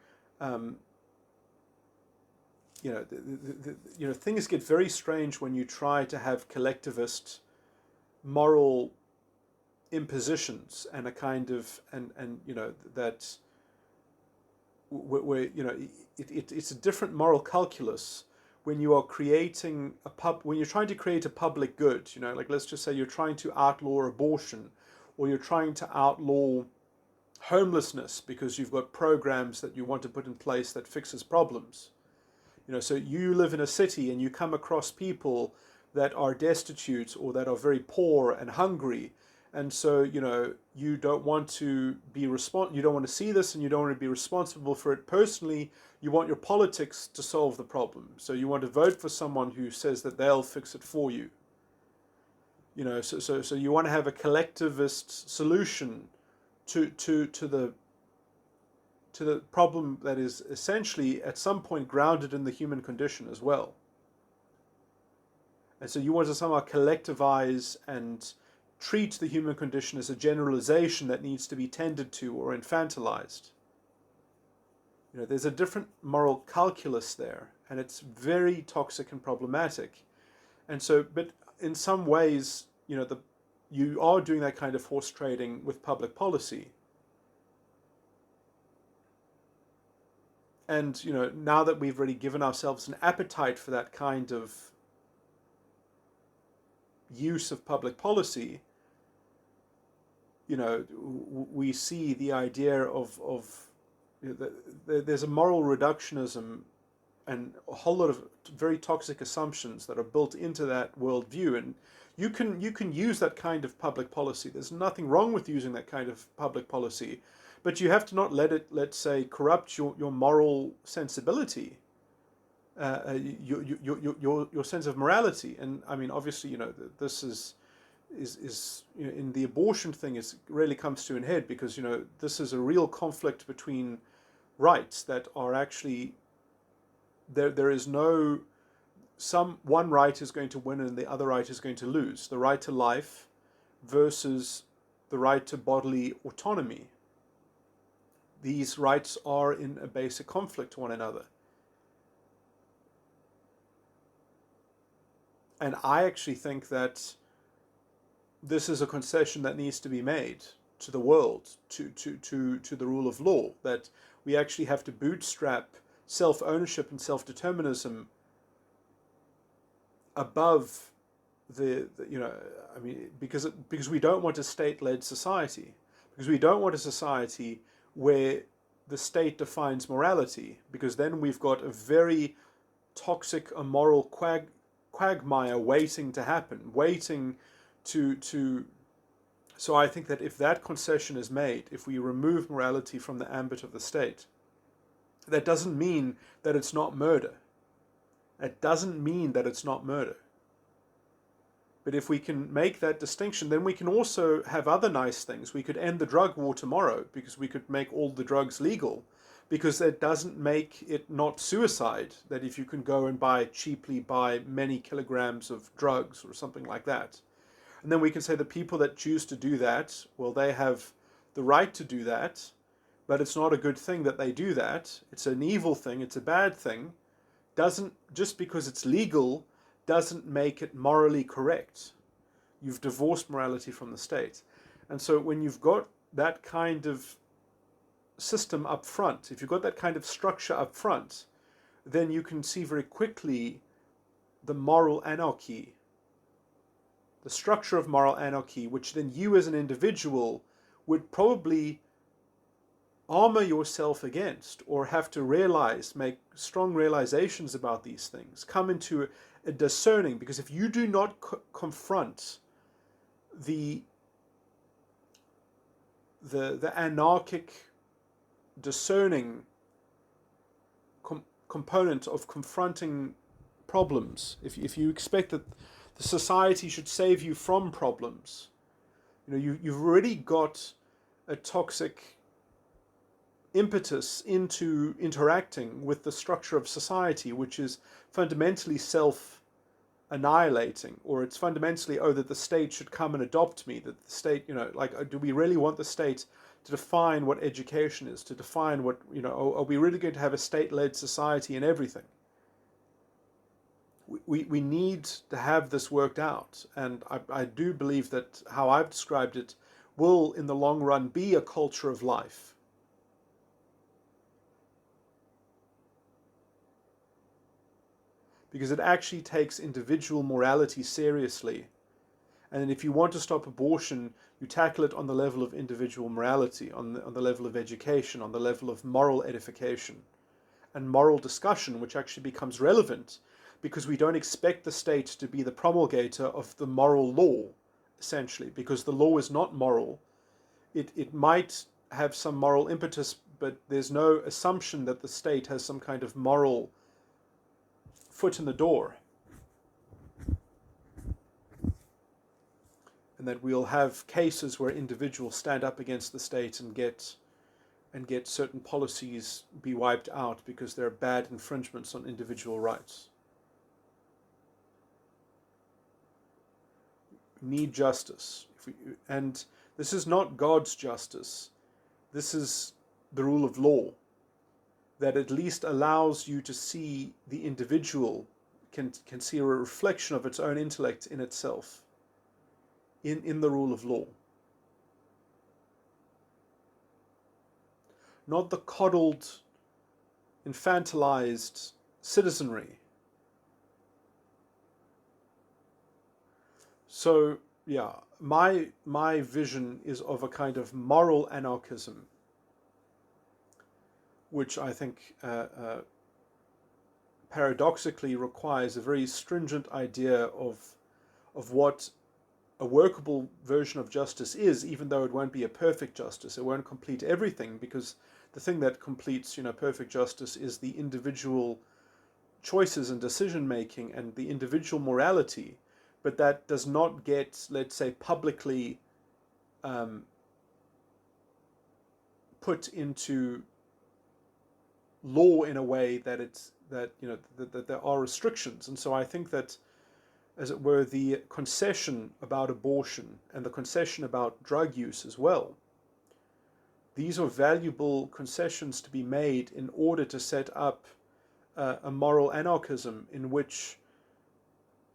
Things get very strange when you try to have collectivist moral impositions and a kind of that where it's a different moral calculus when you are creating when you're trying to create a public good. Like, let's just say you're trying to outlaw abortion, or you're trying to outlaw homelessness because you've got programs that you want to put in place that fixes problems. So you live in a city and you come across people that are destitute or that are very poor and hungry, and so you don't want to you don't want to see this, and you don't want to be responsible for it personally. You want your politics to solve the problem, so you want to vote for someone who says that they'll fix it for you. So you want to have a collectivist solution to the problem that is essentially at some point grounded in the human condition as well. And so you want to somehow collectivize and treat the human condition as a generalization that needs to be tended to or infantilized. There's a different moral calculus there, and it's very toxic and problematic. And so, but in some ways, you are doing that kind of horse trading with public policy. And, now that we've already given ourselves an appetite for that kind of use of public policy, we see the idea of there's a moral reductionism and a whole lot of very toxic assumptions that are built into that worldview. And you can use that kind of public policy. There's nothing wrong with using that kind of public policy, but you have to not let it, let's say, corrupt your moral sensibility, your sense of morality. And I mean, obviously, this is in the abortion thing, it really comes to an head because this is a real conflict between rights that are actually there is no one right is going to win and the other right is going to lose. The right to life versus the right to bodily autonomy. These rights are in a basic conflict to one another. And I actually think that this is a concession that needs to be made to the world, to the rule of law, that we actually have to bootstrap self-ownership and self-determinism above because we don't want a state-led society, because we don't want a society where the state defines morality, because then we've got a very toxic, immoral quagmire waiting to happen, so I think that if that concession is made, if we remove morality from the ambit of the state, that doesn't mean that it's not murder. It doesn't mean that it's not murder. But if we can make that distinction, then we can also have other nice things. We could end the drug war tomorrow because we could make all the drugs legal, because that doesn't make it not suicide, that if you can go and cheaply buy many kilograms of drugs or something like that. And then we can say the people that choose to do that, well, they have the right to do that, but it's not a good thing that they do that. It's an evil thing. It's a bad thing. Just because it's legal doesn't make it morally correct. You've divorced morality from the state. And so when you've got that kind of system up front, if you've got that kind of structure up front, then you can see very quickly the moral anarchy, the structure of moral anarchy, which then you as an individual would probably armor yourself against, or have to make strong realizations about these things, come into a discerning, because if you do not confront the anarchic discerning component of confronting problems, if you expect that the society should save you from problems, you've already got a toxic impetus into interacting with the structure of society, which is fundamentally self-annihilating, or it's fundamentally, that the state should come and adopt me, that the state, do we really want the state to define what education is, to define what, are we really going to have a state-led society in everything? We need to have this worked out, and I do believe that how I've described it will, in the long run, be a culture of life. Because it actually takes individual morality seriously, And if you want to stop abortion, you tackle it on the level of individual morality, on the level of education, on the level of moral edification and moral discussion, which actually becomes relevant because we don't expect the state to be the promulgator of the moral law, essentially, because the law is not moral. It might have some moral impetus, but there's no assumption that the state has some kind of moral foot in the door. And that we'll have cases where individuals stand up against the state and get certain policies be wiped out because they're bad infringements on individual rights. We need justice. And this is not God's justice. This is the rule of law that at least allows you to see the individual can see a reflection of its own intellect in itself, in the rule of law. Not the coddled, infantilized citizenry. So, yeah, my vision is of a kind of moral anarchism, which I think paradoxically requires a very stringent idea of what a workable version of justice is, even though it won't be a perfect justice. It won't complete everything, because the thing that completes, perfect justice is the individual choices and decision making and the individual morality. But that does not get, let's say, publicly put into law in a way that that there are restrictions. And so I think that, as it were, the concession about abortion and the concession about drug use as well, these are valuable concessions to be made in order to set up a moral anarchism in which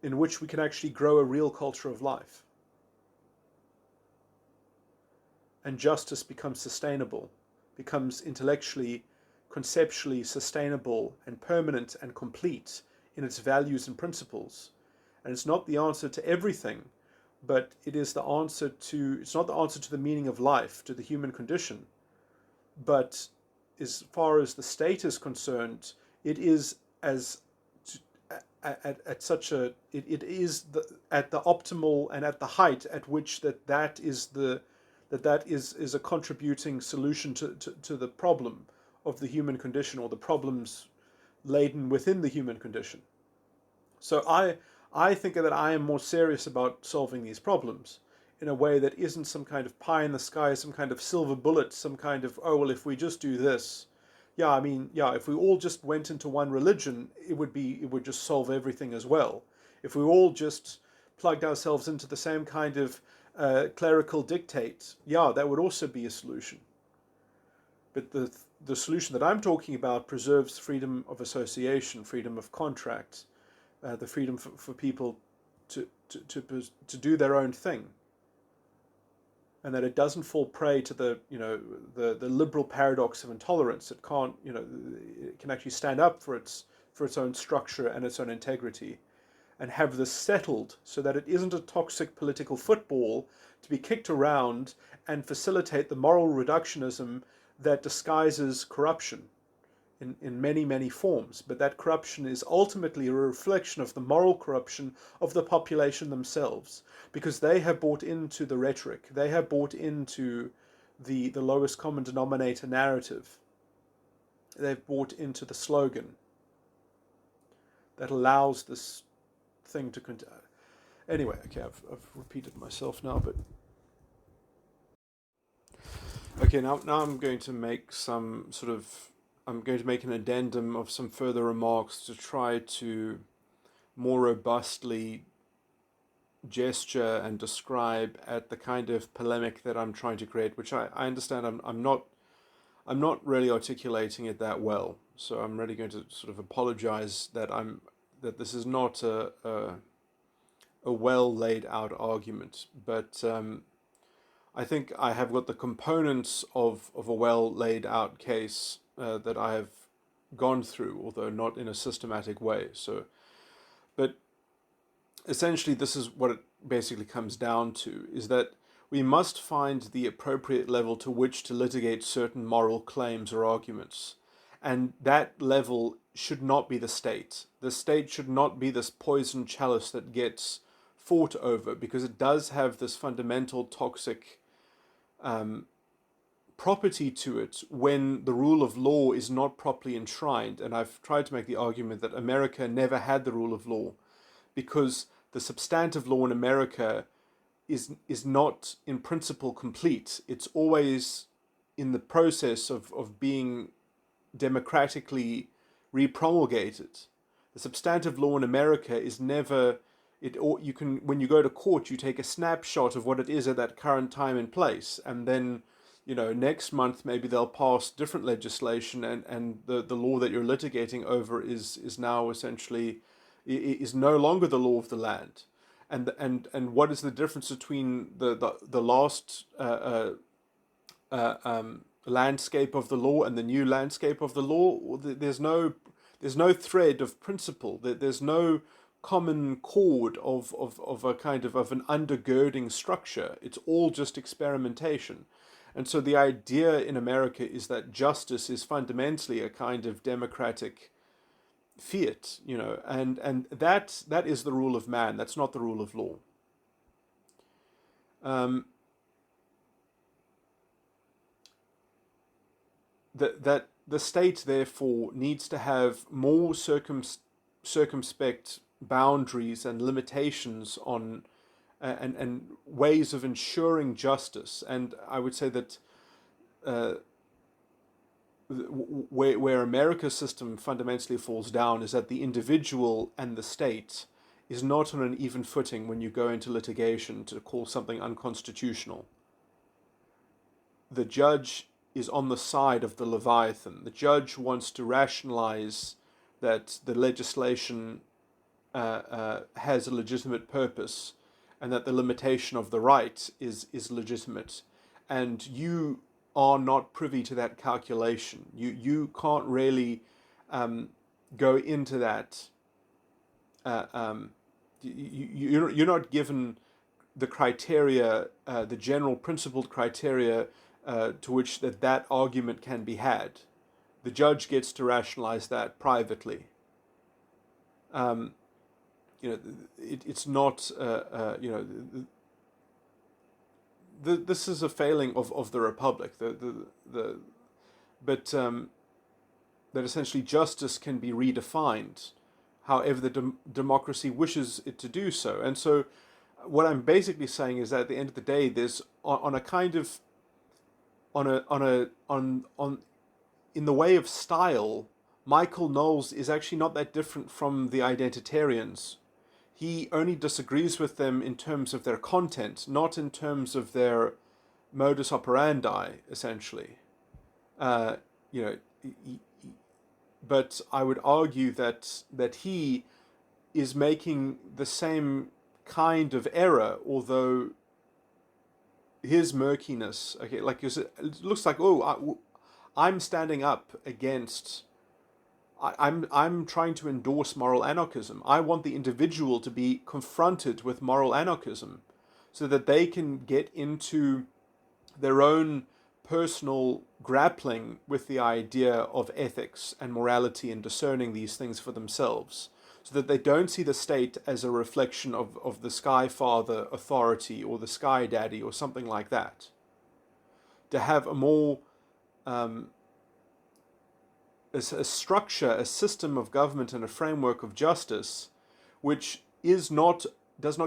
we can actually grow a real culture of life. And justice becomes sustainable, becomes intellectually, conceptually sustainable and permanent and complete in its values and principles. And it's not the answer to everything, but it is the answer to, it's not the answer to the meaning of life, to the human condition. But as far as the state is concerned, it is at such a, it is at the optimal and at the height at which that is a contributing solution to the problem of the human condition, or the problems laden within the human condition. So I think that I am more serious about solving these problems in a way that isn't some kind of pie in the sky, some kind of silver bullet, some kind of, oh, well, if we just do this, if we all just went into one religion, it would just solve everything as well. If we all just plugged ourselves into the same kind of clerical dictate, that would also be a solution. But the solution that I'm talking about preserves freedom of association, freedom of contract, the freedom for people to do their own thing, and that it doesn't fall prey to the liberal paradox of intolerance. It can't, it can actually stand up for its own structure and its own integrity, and have this settled so that it isn't a toxic political football to be kicked around and facilitate the moral reductionism that disguises corruption in many, many forms. But that corruption is ultimately a reflection of the moral corruption of the population themselves, because they have bought into the rhetoric, they have bought into the lowest common denominator narrative, they've bought into the slogan that allows this thing to continue. Anyway, okay, I've repeated myself now, but okay, now I'm going to make an addendum of some further remarks to try to more robustly gesture and describe at the kind of polemic that I'm trying to create, which I understand I'm not really articulating it that well. So I'm really going to sort of apologize that this is not a well laid out argument, but I think I have got the components of a well laid out case that I have gone through, although not in a systematic way. So, but essentially, this is what basically comes down to is that we must find the appropriate level to which to litigate certain moral claims or arguments. And that level should not be the state. The state should not be this poison chalice that gets fought over, because it does have this fundamental toxic property to it when the rule of law is not properly enshrined. And I've tried to make the argument that America never had the rule of law, because the substantive law in America is not in principle complete. It's always in the process of being democratically repromulgated. The substantive law in America is never it. Or you can, when you go to court, you take a snapshot of what it is at that current time and place, and then next month maybe they'll pass different legislation, and the law that you're litigating over is now essentially is no longer the law of the land. And what is the difference between the last landscape of the law and the new landscape of the law? There's no thread of principle. There's no common chord of a kind of an undergirding structure. It's all just experimentation. And so the idea in America is that justice is fundamentally a kind of democratic fiat, and that is the rule of man. That's not the rule of law. That the state therefore needs to have more circumspect boundaries and limitations on and ways of ensuring justice. And I would say that where America's system fundamentally falls down is that the individual and the state is not on an even footing when you go into litigation to call something unconstitutional. The judge is on the side of the Leviathan. The judge wants to rationalize that the legislation has a legitimate purpose, and that the limitation of the right is legitimate. And you are not privy to that calculation. You can't really go into that. You're not given the criteria, the general principled criteria to which that argument can be had. The judge gets to rationalize that privately. It's not. This is a failing of the Republic. But that essentially justice can be redefined, however the democracy wishes it to do so. And so, what I'm basically saying is that at the end of the day, there's on a kind of in the way of style, Michael Knowles is actually not that different from the identitarians. He only disagrees with them in terms of their content, not in terms of their modus operandi, essentially. But I would argue that he is making the same kind of error, although his murkiness, okay, like it looks like, I'm standing up against. I'm trying to endorse moral anarchism. I want the individual to be confronted with moral anarchism so that they can get into their own personal grappling with the idea of ethics and morality and discerning these things for themselves, so that they don't see the state as a reflection of the Sky Father authority or the Sky Daddy or something like that. To have a more a structure, a system of government and a framework of justice, which does not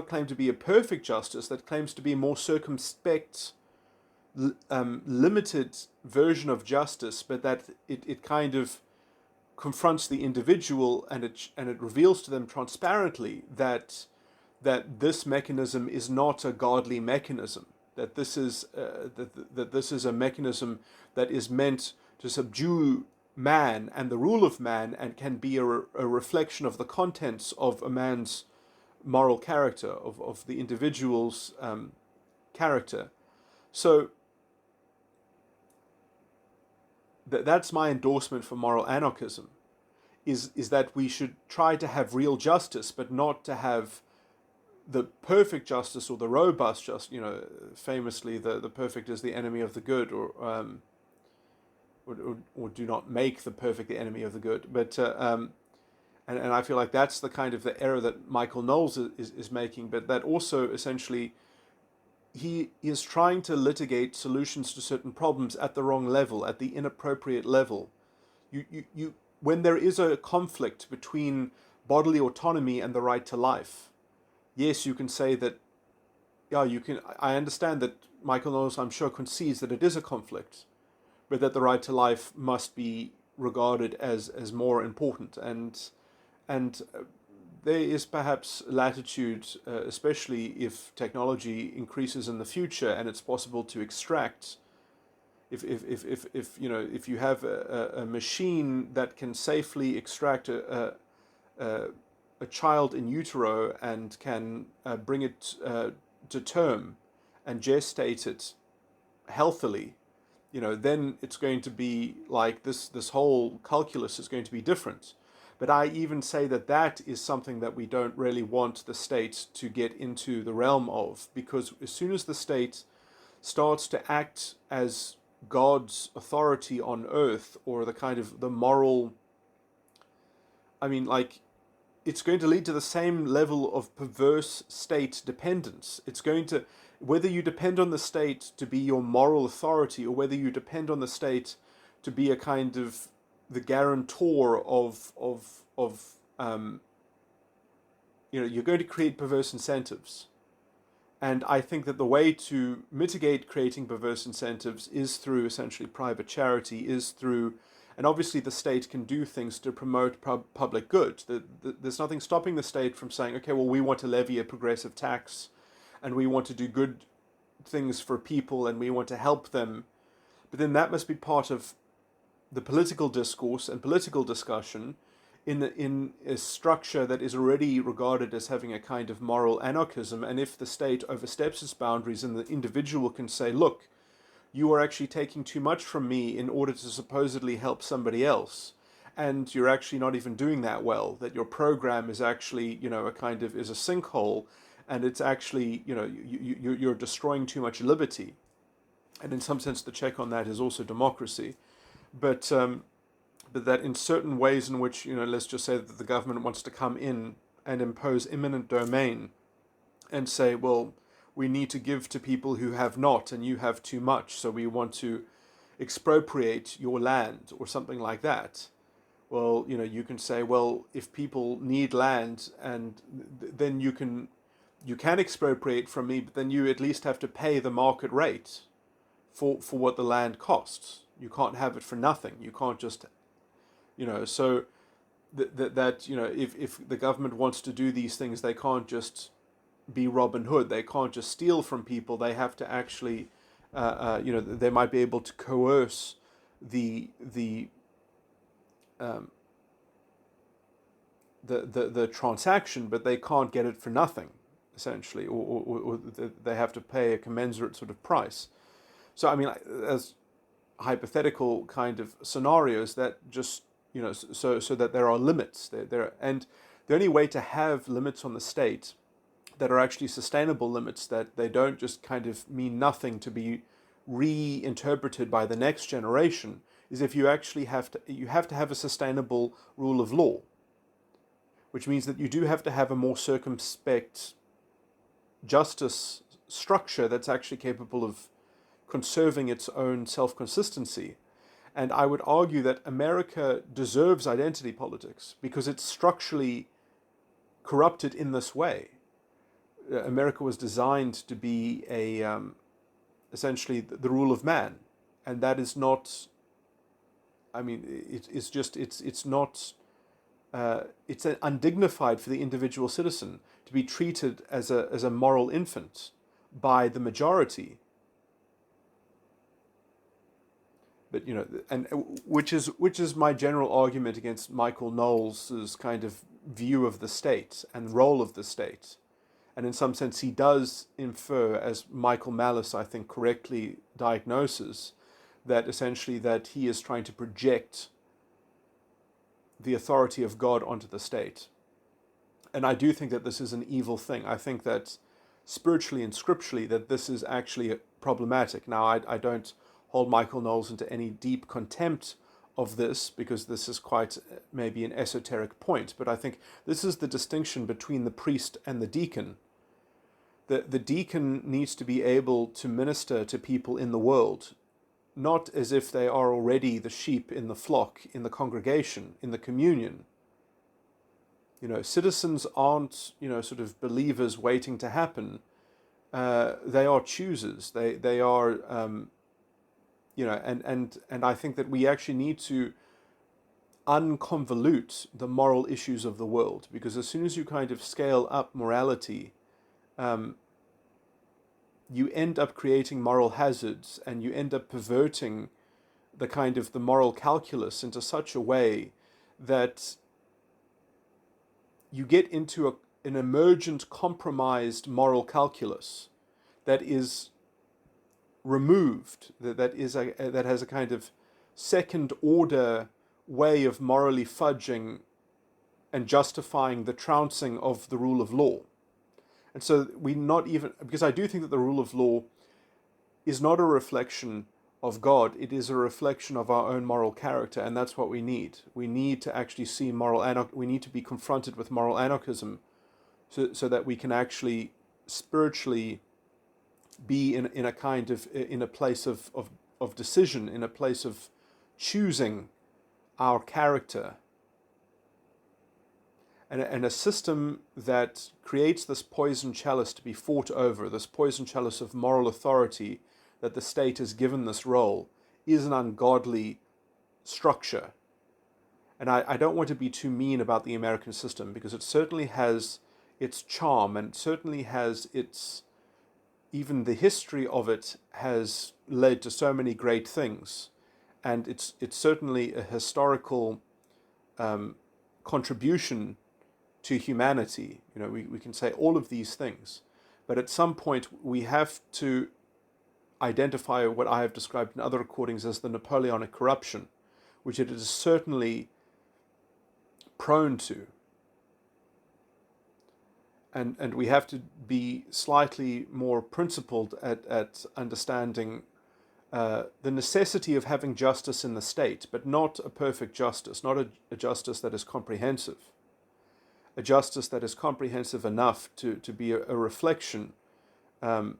claim to be a perfect justice, that claims to be a more circumspect, limited version of justice, but that it kind of confronts the individual, and it reveals to them transparently that this mechanism is not a godly mechanism, that this is that this is a mechanism that is meant to subdue man and the rule of man, and can be a reflection of the contents of a man's moral character, of the individual's character. So that's my endorsement for moral anarchism, is that we should try to have real justice, but not to have the perfect justice or the robust justice, famously the perfect is the enemy of the good, or do not make the perfect the enemy of the good. But and I feel like that's the kind of the error that Michael Knowles is making, but that also essentially he is trying to litigate solutions to certain problems at the wrong level, at the inappropriate level. You when there is a conflict between bodily autonomy and the right to life, yes, you can say that, yeah, you can. I understand that Michael Knowles, I'm sure, concedes that it is a conflict, but that the right to life must be regarded as more important, and there is perhaps latitude, especially if technology increases in the future and it's possible to extract. If you have a machine that can safely extract a child in utero and can bring it to term and gestate it healthily, then it's going to be like this whole calculus is going to be different. But I even say that is something that we don't really want the state to get into the realm of, because as soon as the state starts to act as God's authority on earth, or the kind of the moral, it's going to lead to the same level of perverse state dependence. It's going to, whether you depend on the state to be your moral authority, or whether you depend on the state to be a kind of the guarantor of you're going to create perverse incentives. And I think that the way to mitigate creating perverse incentives is through essentially private charity, and obviously the state can do things to promote public good. There's nothing stopping the state from saying, okay, well, we want to levy a progressive tax, and we want to do good things for people, and we want to help them. But then that must be part of the political discourse and political discussion in a structure that is already regarded as having a kind of moral anarchism. And if the state oversteps its boundaries, and the individual can say, look, you are actually taking too much from me in order to supposedly help somebody else, and you're actually not even doing that well, that your program is actually, a kind of is a sinkhole, and it's actually, you're destroying too much liberty. And in some sense, the check on that is also democracy. But that in certain ways in which, let's just say that the government wants to come in and impose eminent domain and say, well, we need to give to people who have not, and you have too much, so we want to expropriate your land, or something like that. Well, you can say, well, if people need land, and then you can expropriate from me, but then you at least have to pay the market rate for what the land costs. You can't have it for nothing. You can't just, so if the government wants to do these things, they can't just be Robin Hood. They can't just steal from people. They have to actually, they might be able to coerce the transaction, but they can't get it for nothing, essentially, or they have to pay a commensurate sort of price. So as hypothetical kind of scenarios that just, so that there are limits there, and the only way to have limits on the state that are actually sustainable limits, that they don't just kind of mean nothing to be reinterpreted by the next generation, is if you actually have to have a sustainable rule of law, which means that you do have to have a more circumspect justice structure that's actually capable of conserving its own self-consistency. And I would argue that America deserves identity politics because it's structurally corrupted in this way. America was designed to be essentially the rule of man, and that is not. It's not. It's undignified for the individual citizen to be treated as a moral infant by the majority. But and which is my general argument against Michael Knowles' kind of view of the state and role of the state. And in some sense, he does infer, as Michael Malice, I think, correctly diagnoses, that essentially that he is trying to project the authority of God onto the state. and I do think that this is an evil thing. I think that spiritually and scripturally that this is actually problematic. Now, I don't hold Michael Knowles into any deep contempt of this, because this is quite maybe an esoteric point, but I think this is the distinction between the priest and the deacon. The deacon needs to be able to minister to people in the world, not as if they are already the sheep in the flock, in the congregation, in the communion. Citizens aren't, sort of believers waiting to happen. They are choosers. They are, and I think that we actually need to unconvolute the moral issues of the world, because as soon as you kind of scale up morality, you end up creating moral hazards, and you end up perverting the moral calculus into such a way that you get into an emergent, compromised moral calculus that is removed, that has a kind of second order way of morally fudging and justifying the trouncing of the rule of law. And so because I do think that the rule of law is not a reflection of God, it is a reflection of our own moral character, and that's what we need. We need to actually see we need to be confronted with moral anarchism, so that we can actually spiritually be in a place of decision, in a place of choosing our character. And a system that creates this poison chalice to be fought over, this poison chalice of moral authority that the state has given this role, is an ungodly structure. And I don't want to be too mean about the American system, because it certainly has its charm, and certainly has even the history of it has led to so many great things. And it's certainly a historical contribution to humanity. We can say all of these things, but at some point we have to identify what I have described in other recordings as the Napoleonic corruption, which it is certainly prone to. And we have to be slightly more principled at understanding the necessity of having justice in the state, but not a perfect justice, not a justice that is comprehensive. A justice that is comprehensive enough to be a reflection to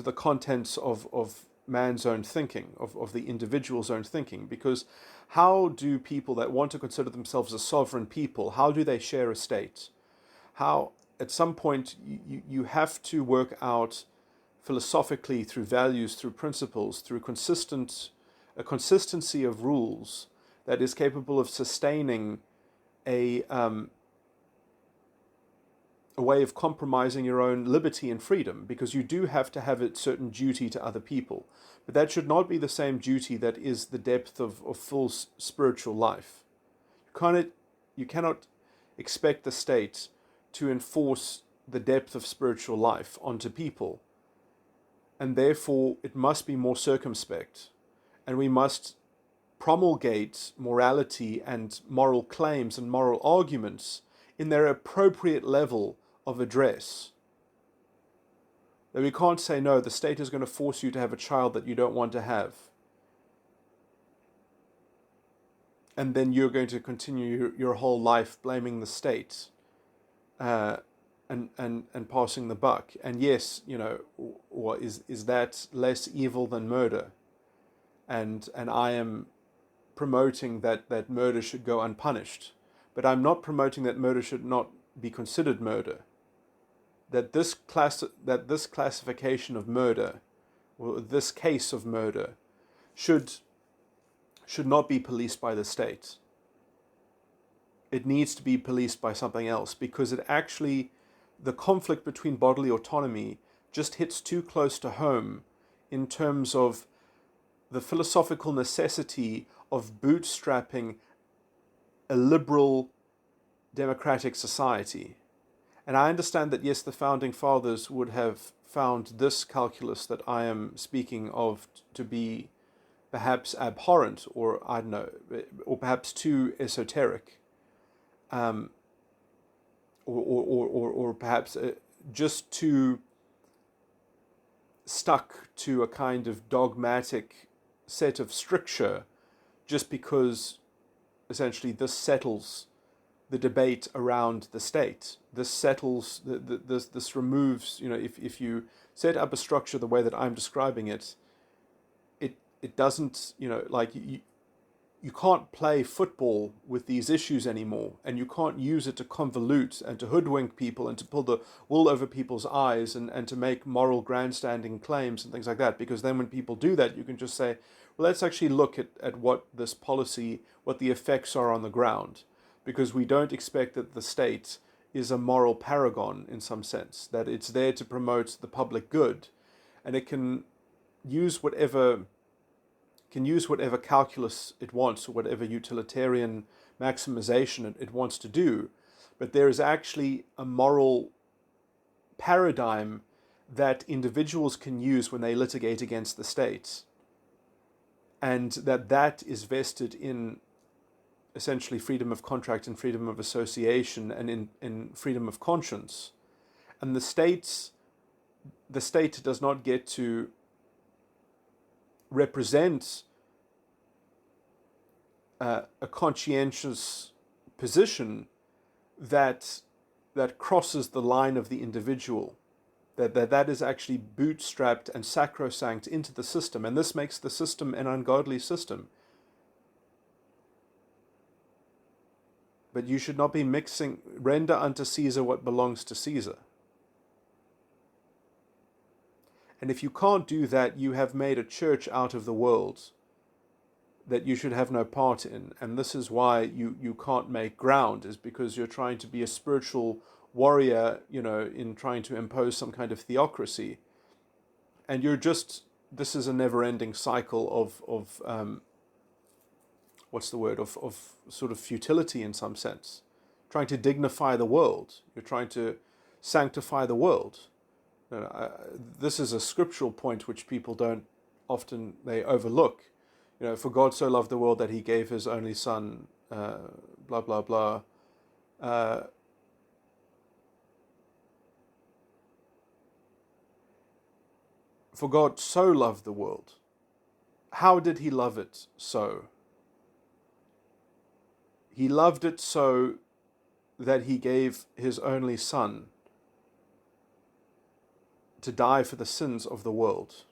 the contents of man's own thinking, of the individual's own thinking. Because how do people that want to consider themselves a sovereign people, how do they share a state? How, at some point, you have to work out philosophically, through values, through principles, through a consistency of rules that is capable of sustaining a way of compromising your own liberty and freedom, because you do have to have a certain duty to other people. But that should not be the same duty that is the depth of full spiritual life. You cannot expect the state to enforce the depth of spiritual life onto people. And therefore, it must be more circumspect. And we must promulgate morality and moral claims and moral arguments in their appropriate level of address. That we can't say, no, the state is going to force you to have a child that you don't want to have, and then you're going to continue your whole life blaming the state and passing the buck. And yes, or is that less evil than murder? And I am promoting that murder should go unpunished, but I'm not promoting that murder should not be considered murder. That this classification of murder, or this case of murder, should not be policed by the state. It needs to be policed by something else, because the conflict between bodily autonomy just hits too close to home in terms of the philosophical necessity of bootstrapping a liberal democratic society. And I understand that, yes, the founding fathers would have found this calculus that I am speaking of to be perhaps abhorrent, or I don't know, or perhaps too esoteric. or perhaps just too stuck to a kind of dogmatic set of stricture, just because essentially this settles the debate around the state. This settles, this removes, if you set up a structure the way that I'm describing it, it doesn't, like you can't play football with these issues anymore, and you can't use it to convolute and to hoodwink people and to pull the wool over people's eyes and to make moral grandstanding claims and things like that, because then when people do that, you can just say, well, let's actually look at what this policy, what the effects are on the ground, because we don't expect that the state is a moral paragon in some sense, that it's there to promote the public good, and it can use whatever calculus it wants, or whatever utilitarian maximization it wants to do. But there is actually a moral paradigm that individuals can use when they litigate against the state, and that is vested in essentially freedom of contract and freedom of association and in freedom of conscience. And the state does not get to represent a conscientious position that crosses the line of the individual, that is actually bootstrapped and sacrosanct into the system, and this makes the system an ungodly system. But you should not be mixing, render unto Caesar what belongs to Caesar. And if you can't do that, you have made a church out of the world that you should have no part in. And this is why you can't make ground, is because you're trying to be a spiritual warrior, in trying to impose some kind of theocracy. And this is a never-ending cycle of what's the word, of sort of futility in some sense. Trying to dignify the world. You're trying to sanctify the world. This is a scriptural point which people they overlook. For God so loved the world that he gave his only son, blah, blah, blah. For God so loved the world. How did he love it so? He loved it so that he gave his only son to die for the sins of the world.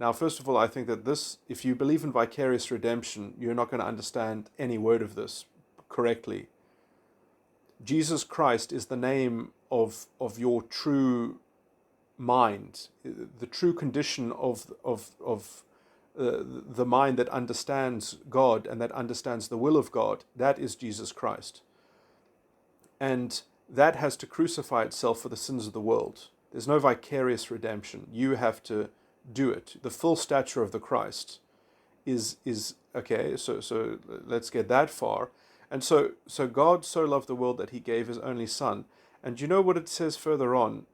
Now, first of all, I think that if you believe in vicarious redemption, you're not going to understand any word of this correctly. Jesus Christ is the name of your true mind, the true condition of the mind that understands God and that understands the will of God. That is Jesus Christ. And that has to crucify itself for the sins of the world. There's no vicarious redemption. You have to do it. The full stature of the Christ is okay. So let's get that far. And so God so loved the world that he gave his only son. And you know what it says further on?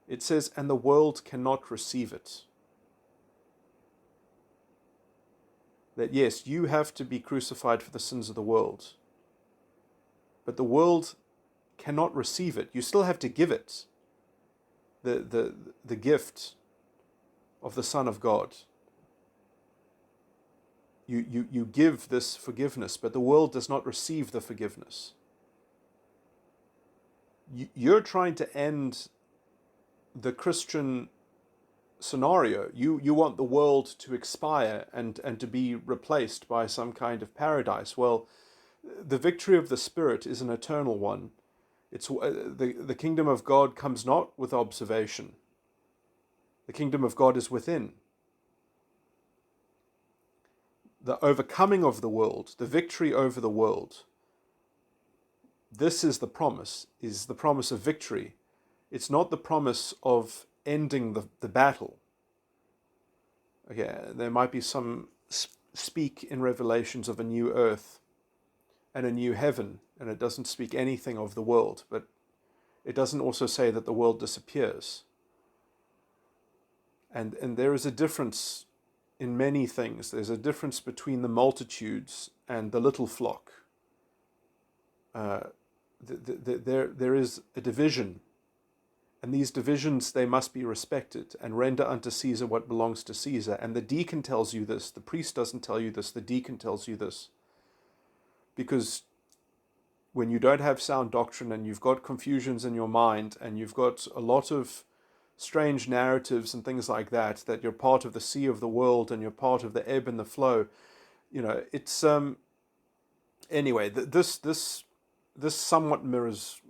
It says, and the world cannot receive it. That yes, you have to be crucified for the sins of the world. But the world cannot receive it. You still have to give it. The gift of the Son of God. You give this forgiveness, but the world does not receive the forgiveness. You're trying to end the Christian scenario. You want the world to expire and to be replaced by some kind of paradise. Well, the victory of the Spirit is an eternal one. It's the kingdom of God comes not with observation. The kingdom of God is within. The overcoming of the world, the victory over the world, this is the promise of victory. It's not the promise of ending the battle. Okay, there might be some speak in Revelations of a new earth and a new heaven, and it doesn't speak anything of the world, but it doesn't also say that the world disappears. And there is a difference in many things. There's a difference between the multitudes and the little flock. there is a division, and these divisions, they must be respected, and render unto Caesar what belongs to Caesar. And the deacon tells you this. The priest doesn't tell you this. The deacon tells you this. Because when you don't have sound doctrine, and you've got confusions in your mind, and you've got a lot of strange narratives and things like that, that you're part of the sea of the world and you're part of the ebb and the flow, it's anyway, this somewhat mirrors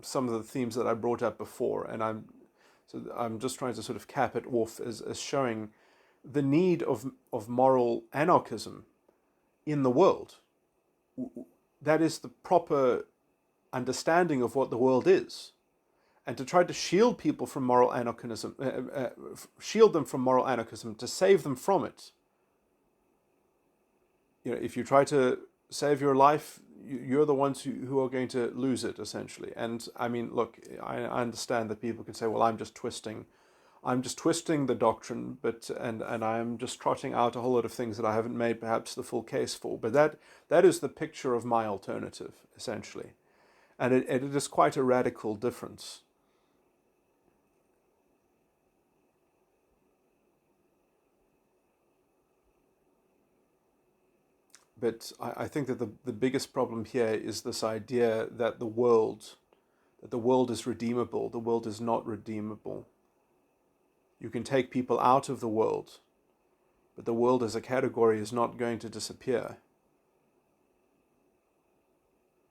some of the themes that I brought up before, and I'm just trying to sort of cap it off as showing the need of moral anarchism in the world. That is the proper understanding of what the world is. And to try to shield people from moral anarchism, shield them from moral anarchism, to save them from it. If you try to save your life, you're the ones who are going to lose it, essentially. And I mean, look, I understand that people can say, well, I'm just twisting the doctrine, and I'm just trotting out a whole lot of things that I haven't made perhaps the full case for. But that is the picture of my alternative, essentially. And it is quite a radical difference. But I think that the biggest problem here is this idea that the world is redeemable. The world is not redeemable. You can take people out of the world, but the world as a category is not going to disappear.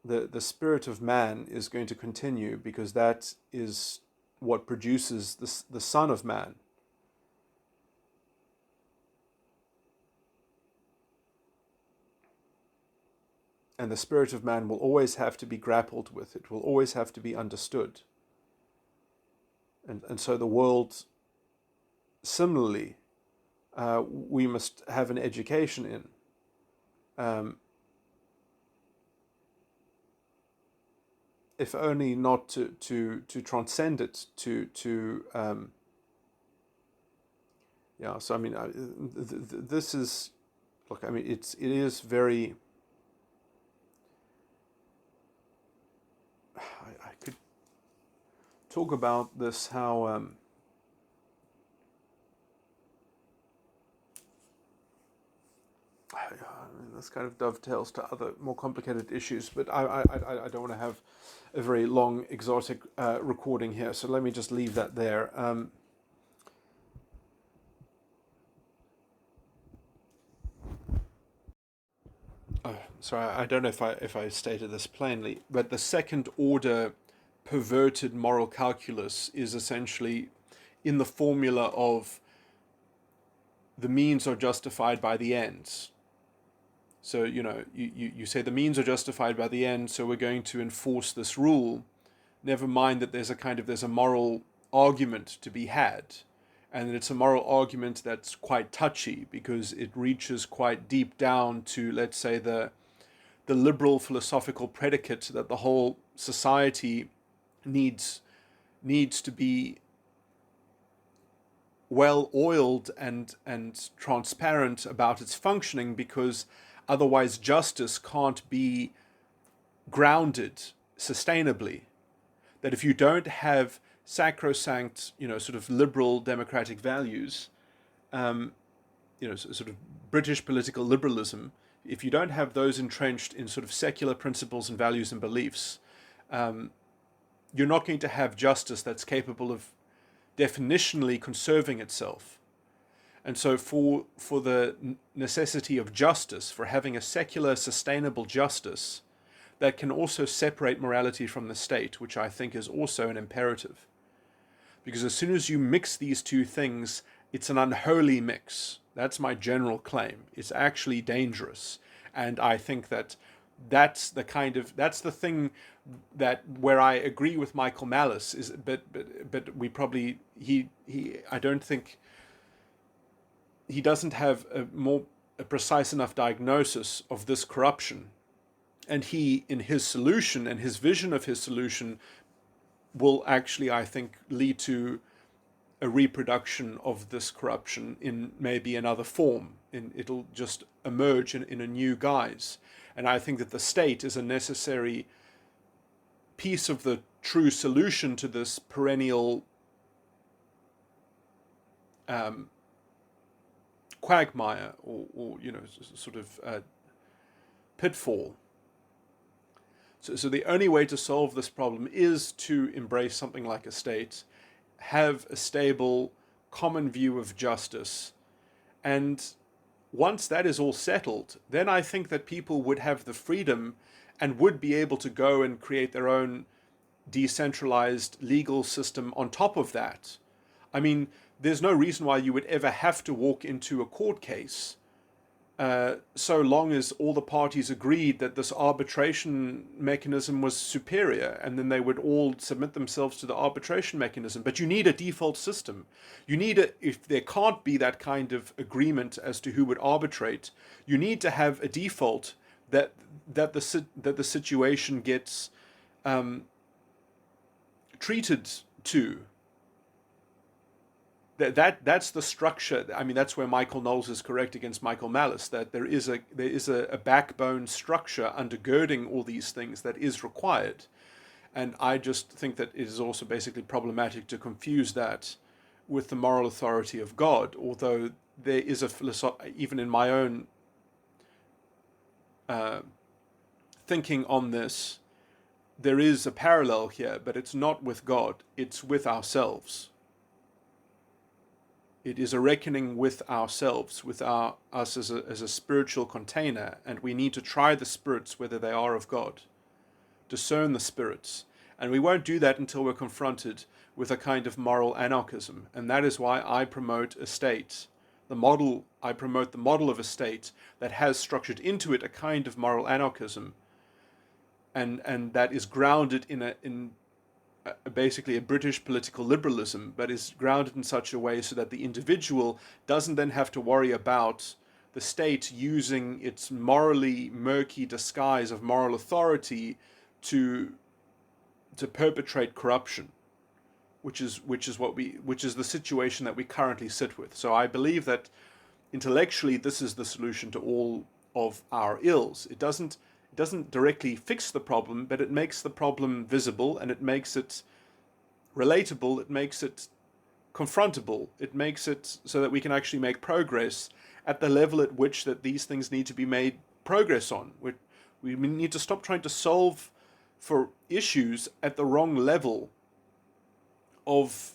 The spirit of man is going to continue, because that is what produces the Son of Man. And the spirit of man will always have to be grappled with. It will always have to be understood. And so the world, similarly, we must have an education in. If only not to transcend it, yeah. So I mean, this is, look, I mean, it is very. I could talk about this, how I mean, this kind of dovetails to other more complicated issues, but I don't want to have a very long, exotic recording here, so let me just leave that there. Sorry, I don't know if I stated this plainly, but the second order perverted moral calculus is essentially in the formula of the means are justified by the ends. So, you say the means are justified by the end, so we're going to enforce this rule. Never mind that there's a moral argument to be had. And it's a moral argument that's quite touchy, because it reaches quite deep down to, let's say, the liberal philosophical predicate that the whole society needs to be well oiled and transparent about its functioning, because otherwise justice can't be grounded sustainably. That if you don't have sacrosanct, sort of liberal democratic values, sort of British political liberalism, if you don't have those entrenched in sort of secular principles and values and beliefs, you're not going to have justice that's capable of definitionally conserving itself. And so for the necessity of justice, for having a secular, sustainable justice that can also separate morality from the state, which I think is also an imperative. Because as soon as you mix these two things, it's an unholy mix. That's my general claim. It's actually dangerous. And I think that's the thing that where I agree with Michael Malice is, but we probably, I don't think he doesn't have a precise enough diagnosis of this corruption. And he, in his solution and his vision of his solution, will actually, I think, lead to a reproduction of this corruption in maybe another form. It'll just emerge in a new guise. And I think that the state is a necessary piece of the true solution to this perennial quagmire, or sort of pitfall. So the only way to solve this problem is to embrace something like a state, have a stable, common view of justice, and once that is all settled, then I think that people would have the freedom and would be able to go and create their own decentralized legal system on top of that. I mean, there's no reason why you would ever have to walk into a court case, so long as all the parties agreed that this arbitration mechanism was superior, and then they would all submit themselves to the arbitration mechanism. But you need a default system. You need if there can't be that kind of agreement as to who would arbitrate, you need to have a default that the situation gets treated to. That's the structure. I mean, that's where Michael Knowles is correct against Michael Malice, that there is a backbone structure undergirding all these things that is required. And I just think that it is also basically problematic to confuse that with the moral authority of God, although there is even in my own thinking on this, there is a parallel here, but it's not with God, it's with ourselves. It is a reckoning with ourselves, with us as a spiritual container, and we need to try the spirits whether they are of God, discern the spirits, and we won't do that until we're confronted with a kind of moral anarchism, and that is why I promote a state. I promote the model of a state that has structured into it a kind of moral anarchism, and that is grounded in basically a British political liberalism, but is grounded in such a way so that the individual doesn't then have to worry about the state using its morally murky disguise of moral authority to perpetrate corruption, which is the situation that we currently sit with. So I believe that intellectually this is the solution to all of our ills. It doesn't directly fix the problem, but it makes the problem visible, and it makes it relatable, it makes it confrontable, it makes it so that we can actually make progress at the level at which that these things need to be made progress on. We need to stop trying to solve for issues at the wrong level of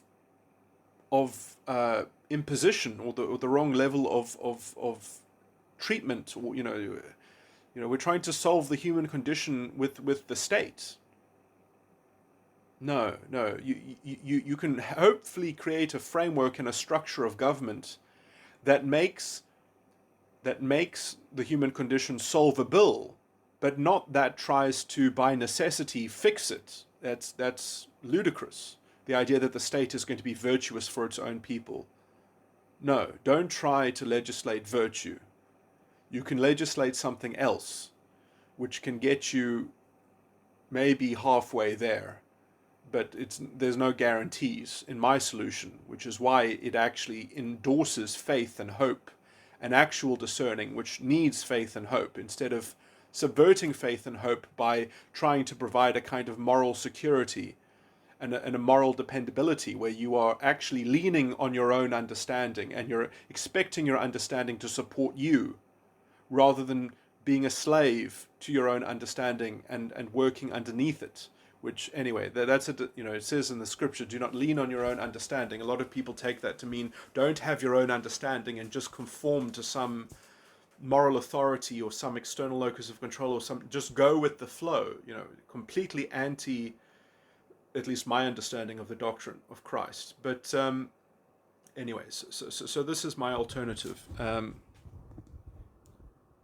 imposition, or the wrong level of treatment, or we're trying to solve the human condition with the state. No. You can hopefully create a framework and a structure of government that makes the human condition solvable, but not that tries to, by necessity, fix it. That's ludicrous. The idea that the state is going to be virtuous for its own people. No, don't try to legislate virtue. You can legislate something else, which can get you maybe halfway there, but there's no guarantees in my solution, which is why it actually endorses faith and hope, an actual discerning which needs faith and hope, instead of subverting faith and hope by trying to provide a kind of moral security and a moral dependability, where you are actually leaning on your own understanding and you're expecting your understanding to support you, rather than being a slave to your own understanding and working underneath it. Which, anyway, it says in the scripture, do not lean on your own understanding. A lot of people take that to mean don't have your own understanding and just conform to some moral authority or some external locus of control, or just go with the flow, completely anti, at least my understanding of the doctrine of Christ. But anyways, so this is my alternative.